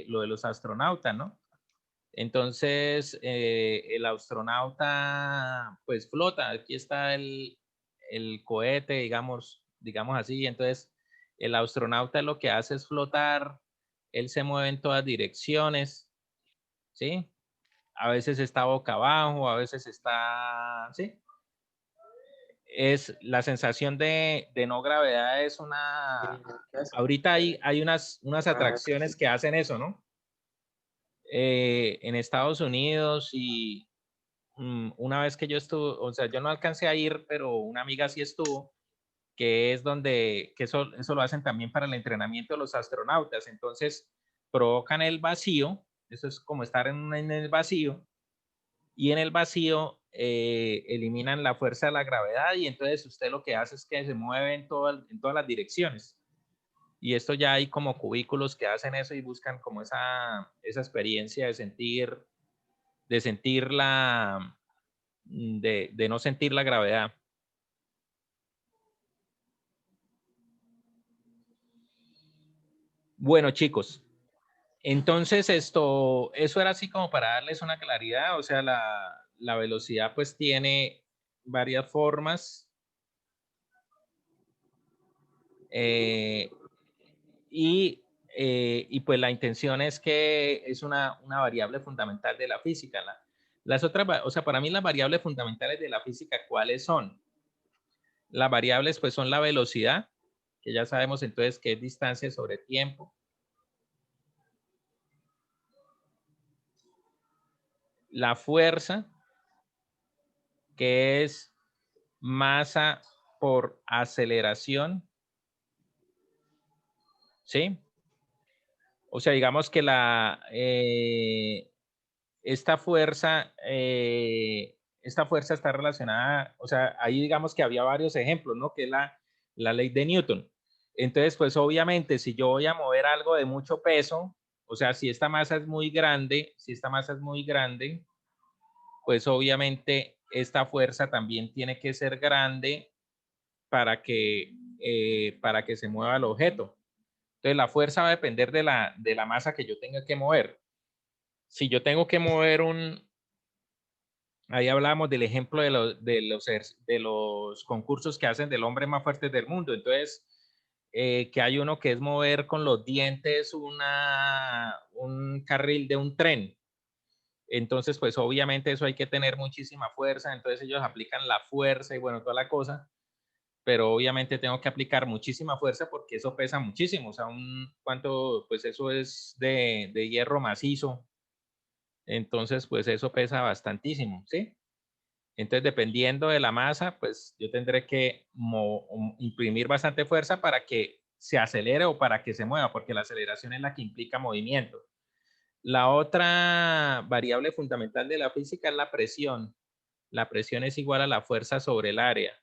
los astronautas, ¿no? Entonces, el astronauta pues flota, aquí está el cohete, digamos así, entonces el astronauta lo que hace es flotar, él se mueve en todas direcciones, ¿sí? A veces está boca abajo, a veces está, ¿sí? Es la sensación de no gravedad es una... Ahorita hay unas atracciones que hacen eso, ¿no? En Estados Unidos y una vez que yo estuve, o sea, yo no alcancé a ir, pero una amiga sí estuvo, que es donde, que eso lo hacen también para el entrenamiento de los astronautas. Entonces, provocan el vacío, eso es como estar en el vacío, y en el vacío eliminan la fuerza de la gravedad y entonces usted lo que hace es que se mueve en todas las direcciones. Y esto ya hay como cubículos que hacen eso y buscan como esa experiencia de sentir de no sentir la gravedad. Bueno, chicos, entonces eso era así como para darles una claridad, o sea, la velocidad pues tiene varias formas y pues la intención es que es una variable fundamental de la física. Las otras, o sea, para mí las variables fundamentales de la física, ¿cuáles son? Las variables pues son la velocidad, que ya sabemos entonces que es distancia sobre tiempo. La fuerza, que es masa por aceleración, ¿sí? O sea, digamos que esta fuerza está relacionada, o sea, ahí digamos que había varios ejemplos, ¿no? Que es la ley de Newton. Entonces, pues obviamente, si yo voy a mover algo de mucho peso, O sea, si esta masa es muy grande, pues obviamente esta fuerza también tiene que ser grande para que se mueva el objeto. Entonces la fuerza va a depender de la masa que yo tenga que mover. Si yo tengo que mover ahí hablamos del ejemplo de los concursos que hacen del hombre más fuerte del mundo. Entonces, que hay uno que es mover con los dientes un carril de un tren. Entonces, pues obviamente eso hay que tener muchísima fuerza. Entonces ellos aplican la fuerza y bueno, toda la cosa. Pero obviamente tengo que aplicar muchísima fuerza porque eso pesa muchísimo. O sea, pues eso es de hierro macizo. Entonces, pues eso pesa bastantísimo, ¿sí? Entonces, dependiendo de la masa, pues yo tendré que imprimir bastante fuerza para que se acelere o para que se mueva, porque la aceleración es la que implica movimiento. La otra variable fundamental de la física es la presión. La presión es igual a la fuerza sobre el área.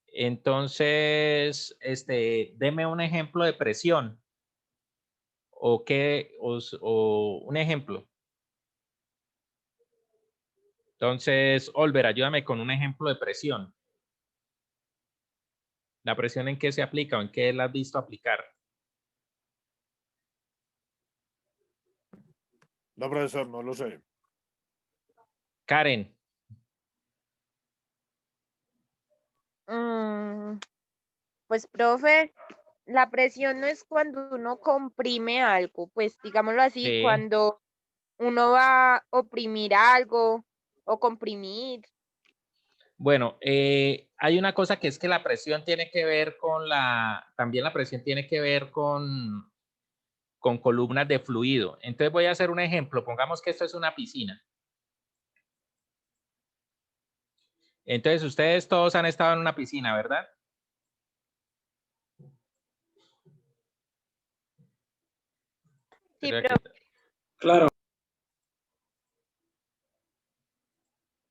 Entonces, deme un ejemplo de presión. O un ejemplo. Entonces, Olver, ayúdame con un ejemplo de presión. ¿La presión en qué se aplica o en qué la has visto aplicar? No, profesor, no lo sé. Karen. Pues, profe, la presión no es cuando uno comprime algo, pues digámoslo así, Sí. cuando uno va a oprimir algo o comprimir. Bueno, hay una cosa que es que la presión tiene que ver también la presión tiene que ver con columnas de fluido. Entonces voy a hacer un ejemplo. Pongamos que esto es una piscina. Entonces ustedes todos han estado en una piscina, ¿verdad? Sí, Creo pero que Claro.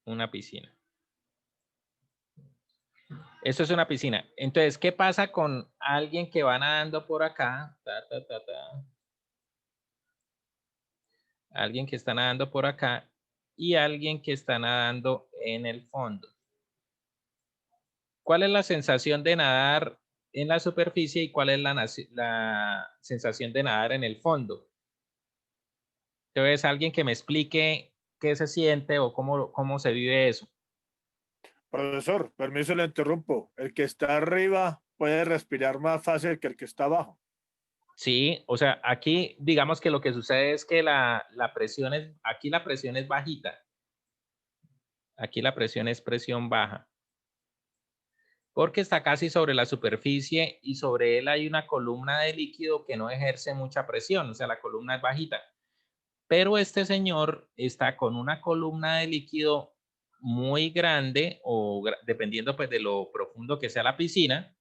una piscina. Esto es una piscina. Entonces, ¿qué pasa con alguien que va nadando por acá? Alguien que está nadando por acá y alguien que está nadando en el fondo. ¿Cuál es la sensación de nadar en la superficie y cuál es la sensación de nadar en el fondo? Entonces, alguien que me explique qué se siente o cómo se vive eso. Profesor, permiso, le interrumpo. El que está arriba puede respirar más fácil que el que está abajo. Sí, o sea, aquí digamos que lo que sucede es que aquí la presión es bajita. Aquí la presión es presión baja. Porque está casi sobre la superficie y sobre él hay una columna de líquido que no ejerce mucha presión, o sea, la columna es bajita. Pero este señor está con una columna de líquido muy grande o dependiendo pues de lo profundo que sea la piscina,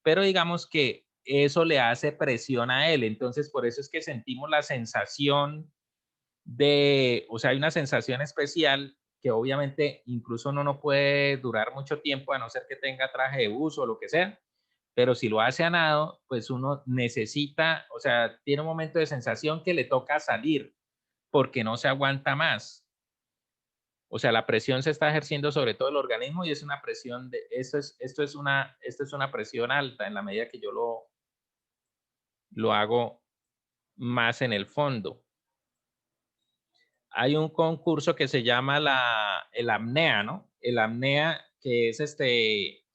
pero digamos que eso le hace presión a él. Entonces, por eso es que sentimos la sensación o sea, hay una sensación especial que obviamente incluso no puede durar mucho tiempo a no ser que tenga traje de buzo o lo que sea, pero si lo hace a nado, pues uno necesita, o sea, tiene un momento de sensación que le toca salir porque no se aguanta más. O sea, la presión se está ejerciendo sobre todo el organismo y es una presión esto es una presión alta en la medida que yo lo hago más en el fondo. Hay un concurso que se llama el apnea, ¿no? El apnea que es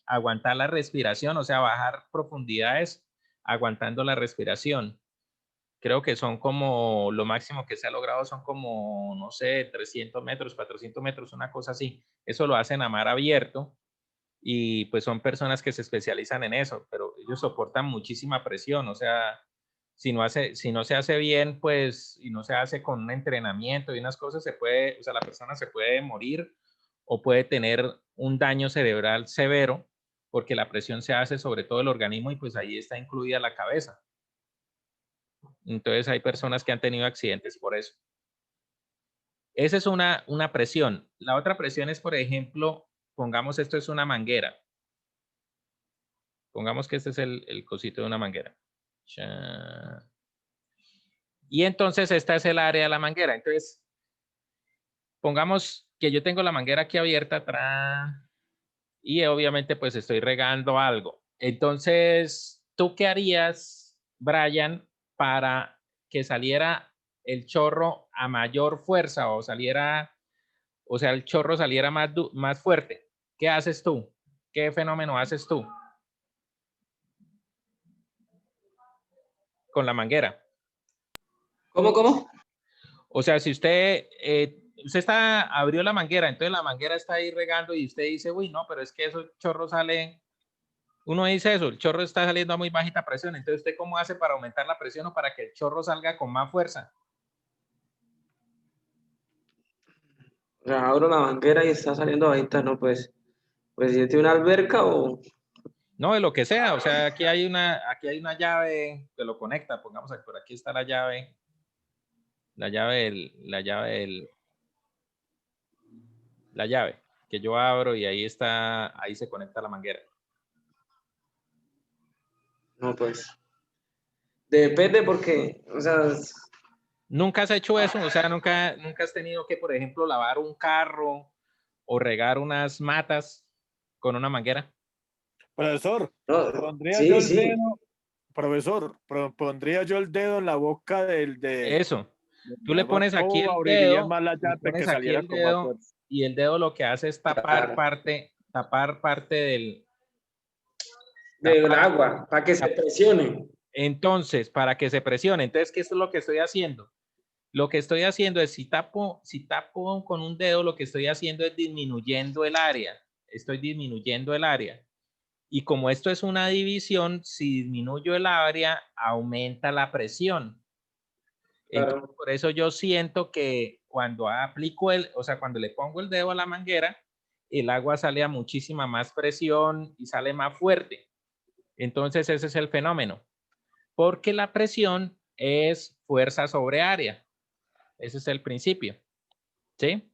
aguantar la respiración, o sea, bajar profundidades aguantando la respiración. Creo que son como, lo máximo que se ha logrado son como, no sé, 300 metros, 400 metros, una cosa así. Eso lo hacen a mar abierto y pues son personas que se especializan en eso, pero ellos soportan muchísima presión, o sea, si no se hace bien, pues, y no se hace con un entrenamiento y unas cosas, o sea, la persona se puede morir o puede tener un daño cerebral severo porque la presión se hace sobre todo el organismo y pues ahí está incluida la cabeza. Entonces hay personas que han tenido accidentes por eso. Esa es una presión. La otra presión es, por ejemplo, pongamos esto es una manguera. Pongamos que este es el cosito de una manguera. Y entonces esta es el área de la manguera. Entonces, pongamos que yo tengo la manguera aquí abierta atrás y obviamente pues estoy regando algo. Entonces, ¿tú qué harías, Brian, para que saliera el chorro a mayor fuerza o saliera, o sea, el chorro saliera más fuerte? ¿Qué haces tú? ¿Qué fenómeno haces tú con la manguera? ¿Cómo? O sea, si usted, abrió la manguera, entonces la manguera está ahí regando y usted dice, uy, no, pero es que esos chorros salen, uno dice eso, el chorro está saliendo a muy bajita presión, entonces usted cómo hace para aumentar la presión o para que el chorro salga con más fuerza. O sea, abro la manguera y está saliendo ahorita, ¿no? Pues si tiene una alberca o... No, de lo que sea, o sea, aquí hay una llave que lo conecta, pongamos aquí, por aquí está la llave que yo abro y ahí está, ahí se conecta la manguera. No, pues... Depende porque, o sea... ¿Nunca has hecho eso? O sea, ¿nunca has tenido que, por ejemplo, lavar un carro o regar unas matas con una manguera? Profesor, No, pondría yo sí, el sí. dedo, profesor, pondría yo el dedo en la boca Eso. Tú del le agua. pones aquí ¿Cómo el abriría dedo, más la le llave que pones aquí saliera el con más dedo fuerza? y el dedo lo que hace es tapar parte Del tapar, agua, para que se tap- presione. entonces, para que se presione. Entonces, ¿qué es lo que estoy haciendo? Lo que estoy haciendo es, si tapo con un dedo, lo que estoy haciendo es disminuyendo el área. Estoy disminuyendo el área. Y como esto es una división, si disminuyo el área, aumenta la presión. Entonces, Claro. por eso yo siento que cuando aplico o sea, cuando le pongo el dedo a la manguera, el agua sale a muchísima más presión y sale más fuerte. Entonces, ese es el fenómeno. Porque la presión es fuerza sobre área. Ese es el principio. ¿Sí?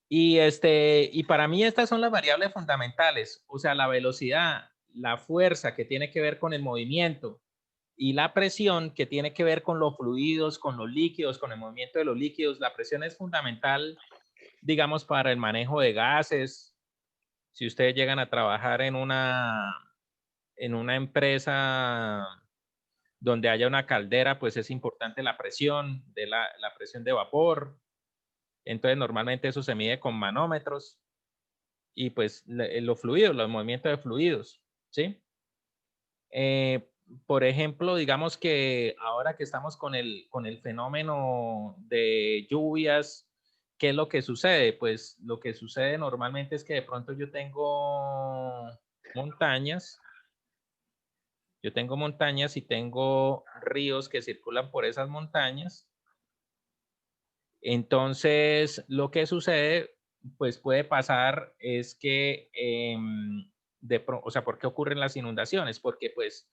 Y para mí estas son las variables fundamentales, o sea, la velocidad, la fuerza que tiene que ver con el movimiento y la presión que tiene que ver con los fluidos, con los líquidos, con el movimiento de los líquidos. La presión es fundamental, digamos, para el manejo de gases. Si ustedes llegan a trabajar en una empresa donde haya una caldera, pues es importante la presión la presión de vapor. Entonces, normalmente eso se mide con manómetros y pues los fluidos, los movimientos de fluidos, ¿sí? Por ejemplo, digamos que ahora que estamos con el fenómeno de lluvias, ¿qué es lo que sucede? Pues lo que sucede normalmente es que de pronto yo tengo montañas y tengo ríos que circulan por esas montañas. Entonces, lo que sucede, pues puede pasar es que, o sea, ¿por qué ocurren las inundaciones? Porque pues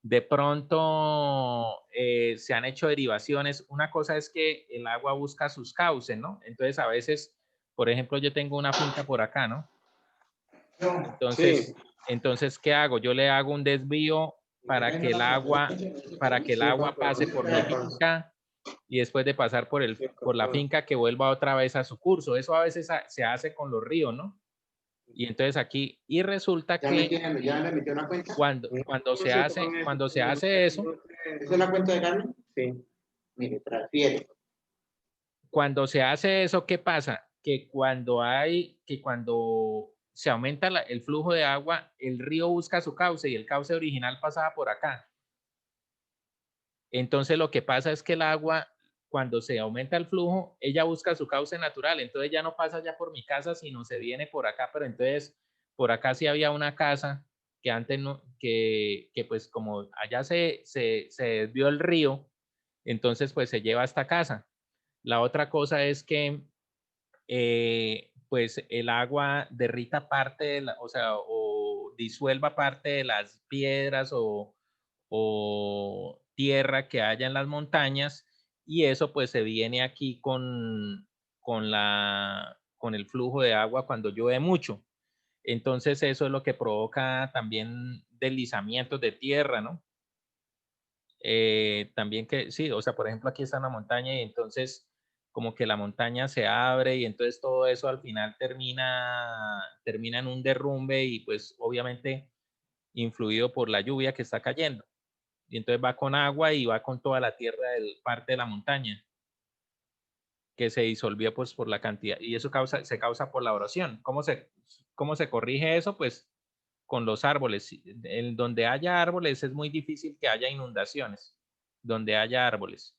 de pronto se han hecho derivaciones. Una cosa es que el agua busca sus cauces, ¿no? Entonces, a veces, por ejemplo, yo tengo una finca por acá, ¿no? Sí. Entonces, ¿qué hago? Yo le hago un desvío para que el agua pase por mi finca y después de pasar por la finca que vuelva otra vez a su curso. Eso a veces se hace con los ríos, ¿no? Y entonces aquí, y resulta que ¿Ya me metió una cuenta? cuando se hace eso, ¿Es una cuenta de Carmen? Sí. Mire, transfiere. cuando se hace eso, ¿qué pasa? Que cuando se aumenta el flujo de agua, el río busca su cauce y el cauce original pasaba por acá. Entonces lo que pasa es que el agua, cuando se aumenta el flujo, ella busca su cauce natural, entonces ya no pasa ya por mi casa, sino se viene por acá, pero entonces por acá sí había una casa que antes no, que pues como allá se desvió el río, entonces pues se lleva a esta casa. La otra cosa es que pues el agua derrita parte de o sea, o disuelva parte de las piedras o tierra que haya en las montañas y eso pues se viene aquí con el flujo de agua cuando llueve mucho. Entonces eso es lo que provoca también deslizamientos de tierra, ¿no? También que, sí, o sea, por ejemplo, aquí está una montaña y entonces como que la montaña se abre y entonces todo eso al final termina en un derrumbe y pues obviamente influido por la lluvia que está cayendo. Y entonces va con agua y va con toda la tierra del parte de la montaña que se disolvió pues por la cantidad y eso se causa por la erosión. ¿Cómo se corrige eso? Pues con los árboles. En donde haya árboles es muy difícil que haya inundaciones. Donde haya árboles.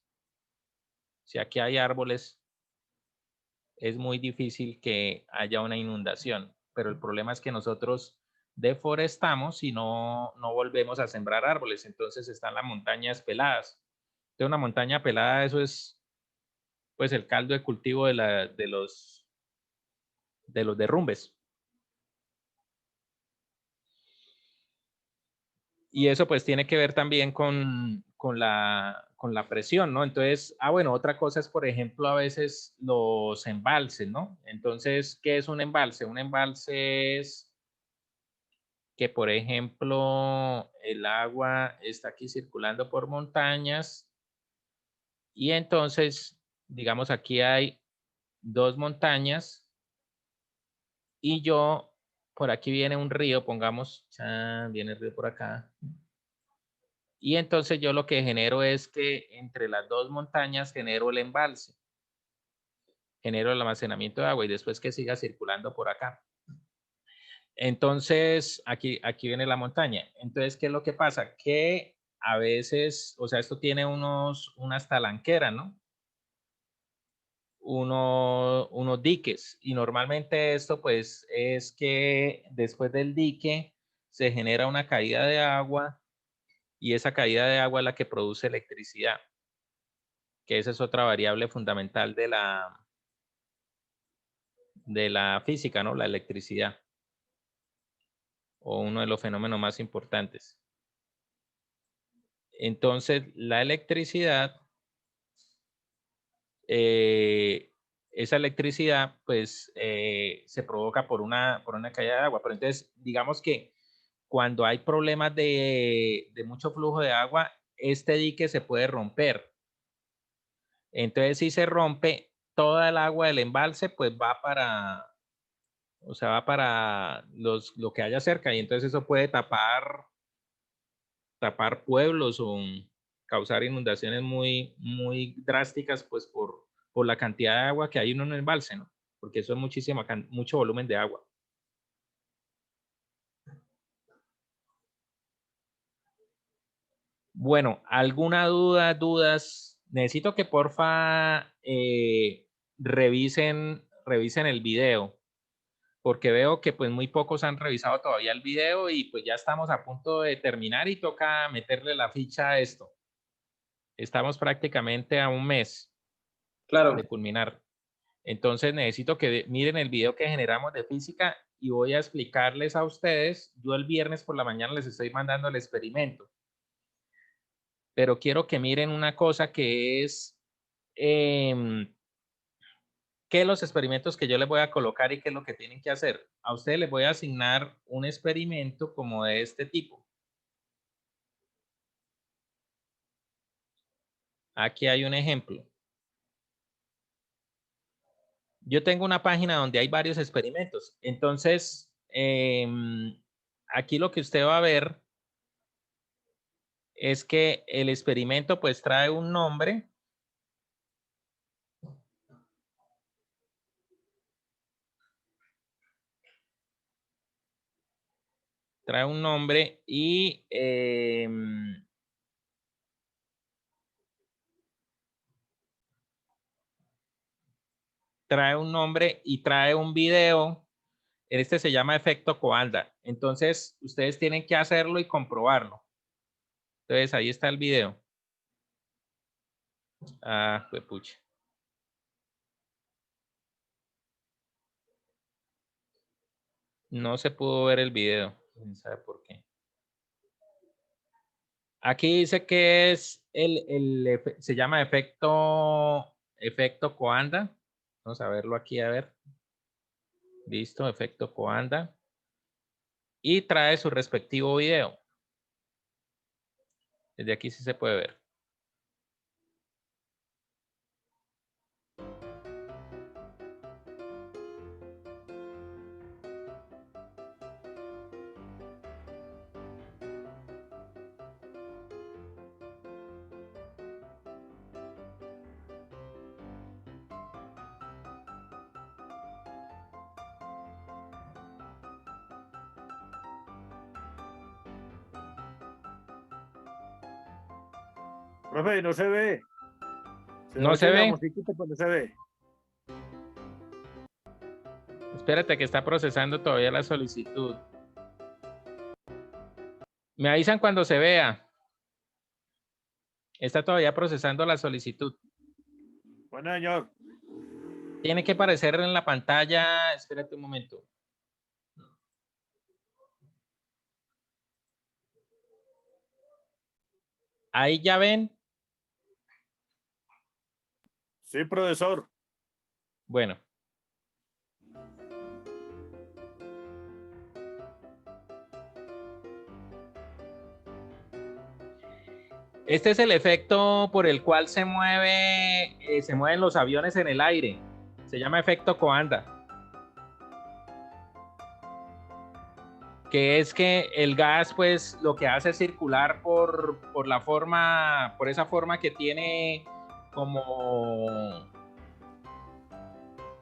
Si aquí hay árboles, es muy difícil que haya una inundación. Pero el problema es que nosotros deforestamos y no volvemos a sembrar árboles. Entonces están las montañas peladas. Entonces una montaña pelada, eso es pues el caldo de cultivo de los derrumbes. Y eso pues tiene que ver también con la presión, ¿no? Entonces, bueno, otra cosa es, por ejemplo, a veces los embalses, ¿no? Entonces, ¿qué es un embalse? Un embalse es que, por ejemplo, el agua está aquí circulando por montañas y entonces, digamos, aquí hay 2 montañas y yo, por aquí viene un río, pongamos, viene el río por acá. Y entonces yo lo que genero es que entre las 2 montañas genero el embalse, genero el almacenamiento de agua y después que siga circulando por acá. Entonces, aquí viene la montaña. Entonces, ¿qué es lo que pasa? Que a veces, o sea, esto tiene unas talanqueras, ¿no? Unos diques. Y normalmente esto, pues, es que después del dique se genera una caída de agua y esa caída de agua es la que produce electricidad, que esa es otra variable fundamental de la física, ¿no? La electricidad, o uno de los fenómenos más importantes. Entonces, la electricidad, esa electricidad, pues, se provoca por una caída de agua. Pero entonces, digamos que cuando hay problemas de mucho flujo de agua, este dique se puede romper. Entonces, si se rompe, toda el agua del embalse, pues va para, o sea, va para lo que haya cerca y entonces eso puede tapar pueblos o causar inundaciones muy, muy drásticas, pues por la cantidad de agua que hay en un embalse, ¿no? Porque eso es mucho volumen de agua. Bueno, ¿alguna dudas? Necesito que porfa revisen el video, porque veo que pues muy pocos han revisado todavía el video y pues ya estamos a punto de terminar y toca meterle la ficha a esto. Estamos prácticamente a un mes de culminar. Entonces necesito que miren el video que generamos de física y voy a explicarles a ustedes. Yo el viernes por la mañana les estoy mandando el experimento. Pero quiero que miren una cosa que es qué los experimentos que yo les voy a colocar y qué es lo que tienen que hacer. A ustedes les voy a asignar un experimento como de este tipo. Aquí hay un ejemplo. Yo tengo una página donde hay varios experimentos. Entonces, aquí lo que usted va a ver es que el experimento pues trae un nombre. Trae un nombre y trae un video. Este se llama efecto Coanda. Entonces, ustedes tienen que hacerlo y comprobarlo. Entonces, ahí está el video. Pues pucha. No se pudo ver el video. ¿Quién sabe por qué? Aquí dice que es se llama efecto Coanda. Vamos a verlo aquí, a ver. Listo, efecto Coanda. Y trae su respectivo video. Desde aquí sí se puede ver. Profe, no se ve. ¿No se oye la ve? musiquita, pero no se ve. Espérate que está procesando todavía la solicitud. Me avisan cuando se vea. Está todavía procesando la solicitud. Bueno, señor. Tiene que aparecer en la pantalla. Espérate un momento. Ahí ya ven. Sí, profesor. Bueno. Este es el efecto por el cual se mueven los aviones en el aire. Se llama efecto Coanda. Que es que el gas, pues, lo que hace es circular por esa forma que tiene como,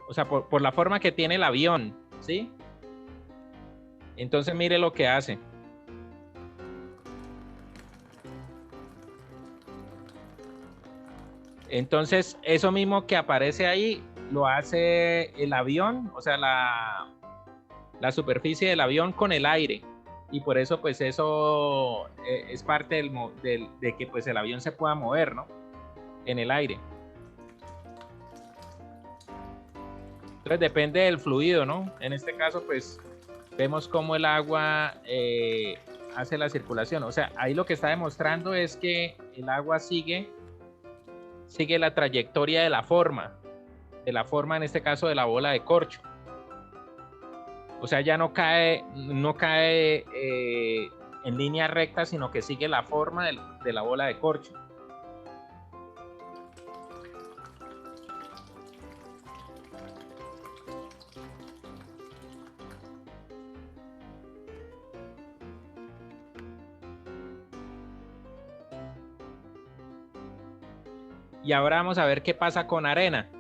o sea, por la forma que tiene el avión, ¿sí? Entonces, mire lo que hace. Entonces, eso mismo que aparece ahí, lo hace el avión, o sea, la superficie del avión con el aire. Y por eso, pues, eso es parte de que, pues, el avión se pueda mover, ¿no? En el aire. Entonces, depende del fluido, ¿no? En este caso, pues, vemos cómo el agua hace la circulación. O sea, ahí lo que está demostrando es que el agua sigue la trayectoria de la forma en este caso de la bola de corcho. O sea, ya no cae en línea recta, sino que sigue la forma de la bola de corcho. Y ahora vamos a ver qué pasa con arena.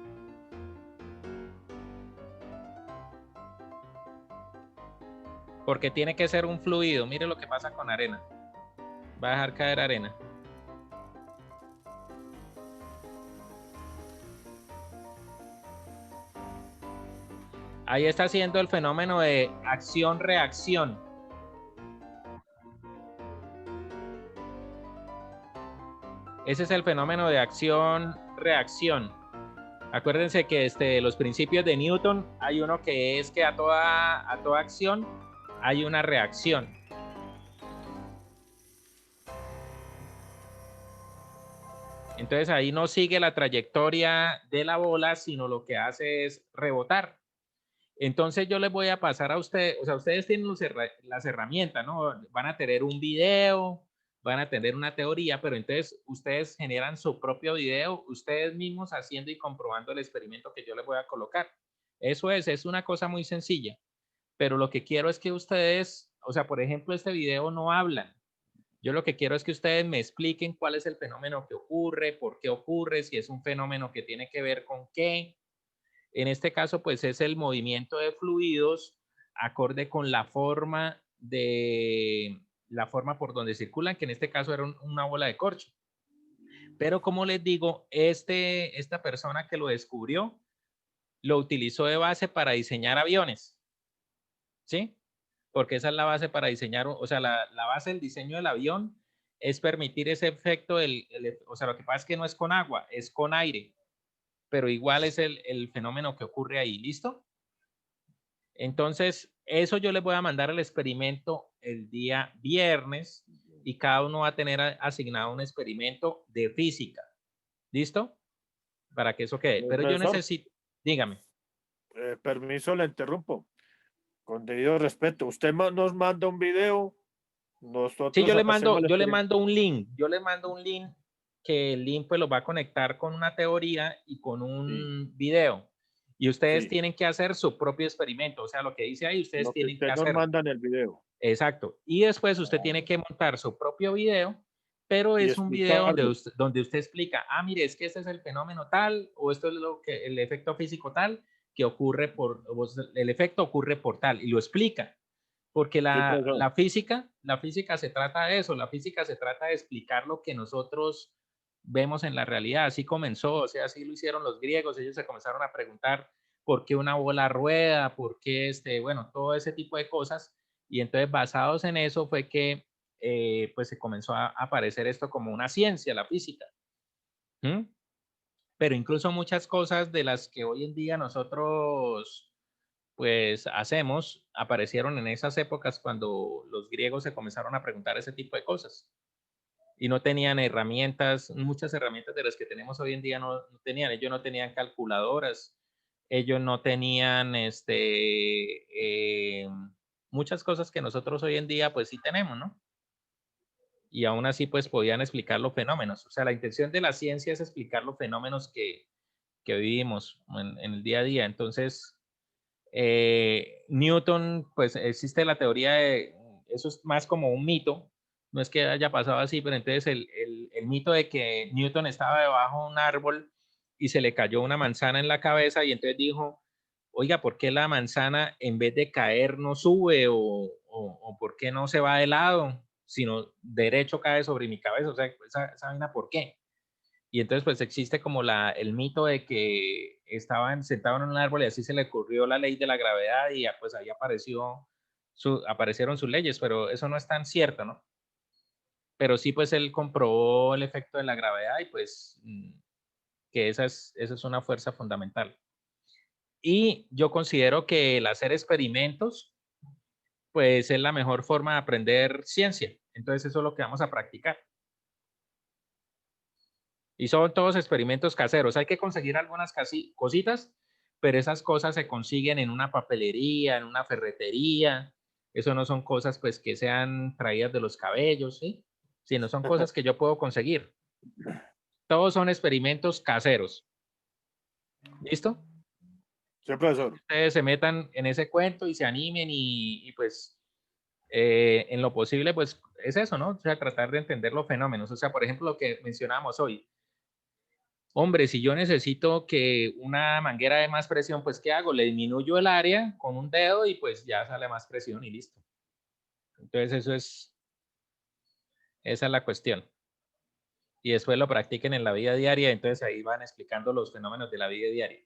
Porque tiene que ser un fluido. Mire lo que pasa con arena. Va a dejar caer arena. Ahí está haciendo el fenómeno de acción-reacción. Ese es el fenómeno de acción-reacción. Acuérdense que los principios de Newton, hay uno que es que a toda acción hay una reacción. Entonces ahí no sigue la trayectoria de la bola, sino lo que hace es rebotar. Entonces yo les voy a pasar a ustedes, o sea, ustedes tienen las herramientas, ¿no? Van a tener un video, van a tener una teoría, pero entonces ustedes generan su propio video, ustedes mismos haciendo y comprobando el experimento que yo les voy a colocar. Eso es una cosa muy sencilla, pero lo que quiero es que ustedes, o sea, por ejemplo, este video no hablan. Yo lo que quiero es que ustedes me expliquen cuál es el fenómeno que ocurre, por qué ocurre, si es un fenómeno que tiene que ver con qué. En este caso, pues es el movimiento de fluidos acorde con la forma por donde circulan, que en este caso era una bola de corcho. Pero como les digo, esta persona que lo descubrió, lo utilizó de base para diseñar aviones, ¿sí? Porque esa es la base para diseñar, o sea, la base del diseño del avión es permitir ese efecto, o sea, lo que pasa es que no es con agua, es con aire, pero igual es el fenómeno que ocurre ahí, ¿listo? Entonces, eso yo les voy a mandar el experimento el día viernes y cada uno va a tener asignado un experimento de física, ¿listo? Para que eso quede. Pero yo necesito, dígame. Permiso, le interrumpo. Con debido respeto, usted nos manda un video, Nosotros Sí, yo le hacemos el experimento. mando un link, que el link pues los va a conectar con una teoría y con un video. Y ustedes Sí. tienen que hacer su propio experimento, o sea, lo que dice ahí, ustedes Lo que tienen que usted nos hacerlo. manda en el video Exacto. Y después usted tiene que montar su propio video, pero y es un video explicarlo. donde usted explica, mire, es que este es el fenómeno tal, o esto es el efecto físico tal, que ocurre el efecto ocurre por tal, y lo explica. Porque Sí, profesor. la física se trata de eso, la física se trata de explicar lo que nosotros vemos en la realidad. Así comenzó, o sea, así lo hicieron los griegos, ellos se comenzaron a preguntar por qué una bola rueda, por qué bueno, todo ese tipo de cosas. Y entonces basados en eso fue que pues se comenzó a aparecer esto como una ciencia, la física. ¿Mm? Pero incluso muchas cosas de las que hoy en día nosotros pues hacemos, aparecieron en esas épocas cuando los griegos se comenzaron a preguntar ese tipo de cosas y no tenían herramientas, muchas herramientas de las que tenemos hoy en día no tenían, ellos no tenían calculadoras, ellos no tenían muchas cosas que nosotros hoy en día pues sí tenemos, ¿no? Y aún así pues podían explicar los fenómenos. O sea, la intención de la ciencia es explicar los fenómenos que vivimos en el día a día. Entonces, Newton, pues existe la teoría de, eso es más como un mito, no es que haya pasado así, pero entonces el mito de que Newton estaba debajo de un árbol y se le cayó una manzana en la cabeza y entonces dijo, oiga, ¿por qué la manzana en vez de caer no sube o por qué no se va de lado, sino derecho cae sobre mi cabeza? O sea, esa vaina, ¿por qué? Y entonces pues existe como el mito de que estaban sentados en un árbol y así se le ocurrió la ley de la gravedad y pues ahí aparecieron sus leyes, pero eso no es tan cierto, ¿no? Pero sí pues él comprobó el efecto de la gravedad y pues que esa es una fuerza fundamental. Y yo considero que el hacer experimentos pues es la mejor forma de aprender ciencia. Entonces eso es lo que vamos a practicar. Y son todos experimentos caseros. Hay que conseguir algunas cositas, pero esas cosas se consiguen en una papelería, en una ferretería. Eso no son cosas pues que sean traídas de los cabellos, ¿sí? Sino son cosas que yo puedo conseguir. Todos son experimentos caseros. ¿Listo? Sí, profesor. Ustedes se metan en ese cuento y se animen y pues en lo posible pues es eso, ¿no? O sea, tratar de entender los fenómenos. O sea, por ejemplo, lo que mencionamos hoy. Hombre, si yo necesito que una manguera de más presión, pues ¿qué hago? Le disminuyo el área con un dedo y pues ya sale más presión y listo. Entonces esa es la cuestión. Y después lo practiquen en la vida diaria, entonces ahí van explicando los fenómenos de la vida diaria.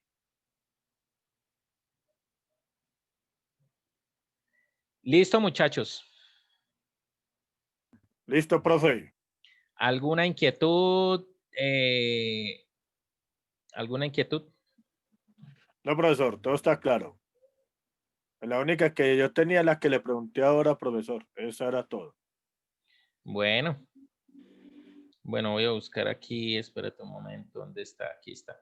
Listo, muchachos. Listo, profe. ¿Alguna inquietud? ¿Alguna inquietud? No, profesor, todo está claro. La única que yo tenía, la que le pregunté ahora, profesor. Eso era todo. Bueno, voy a buscar aquí, espérate un momento, ¿dónde está? Aquí está.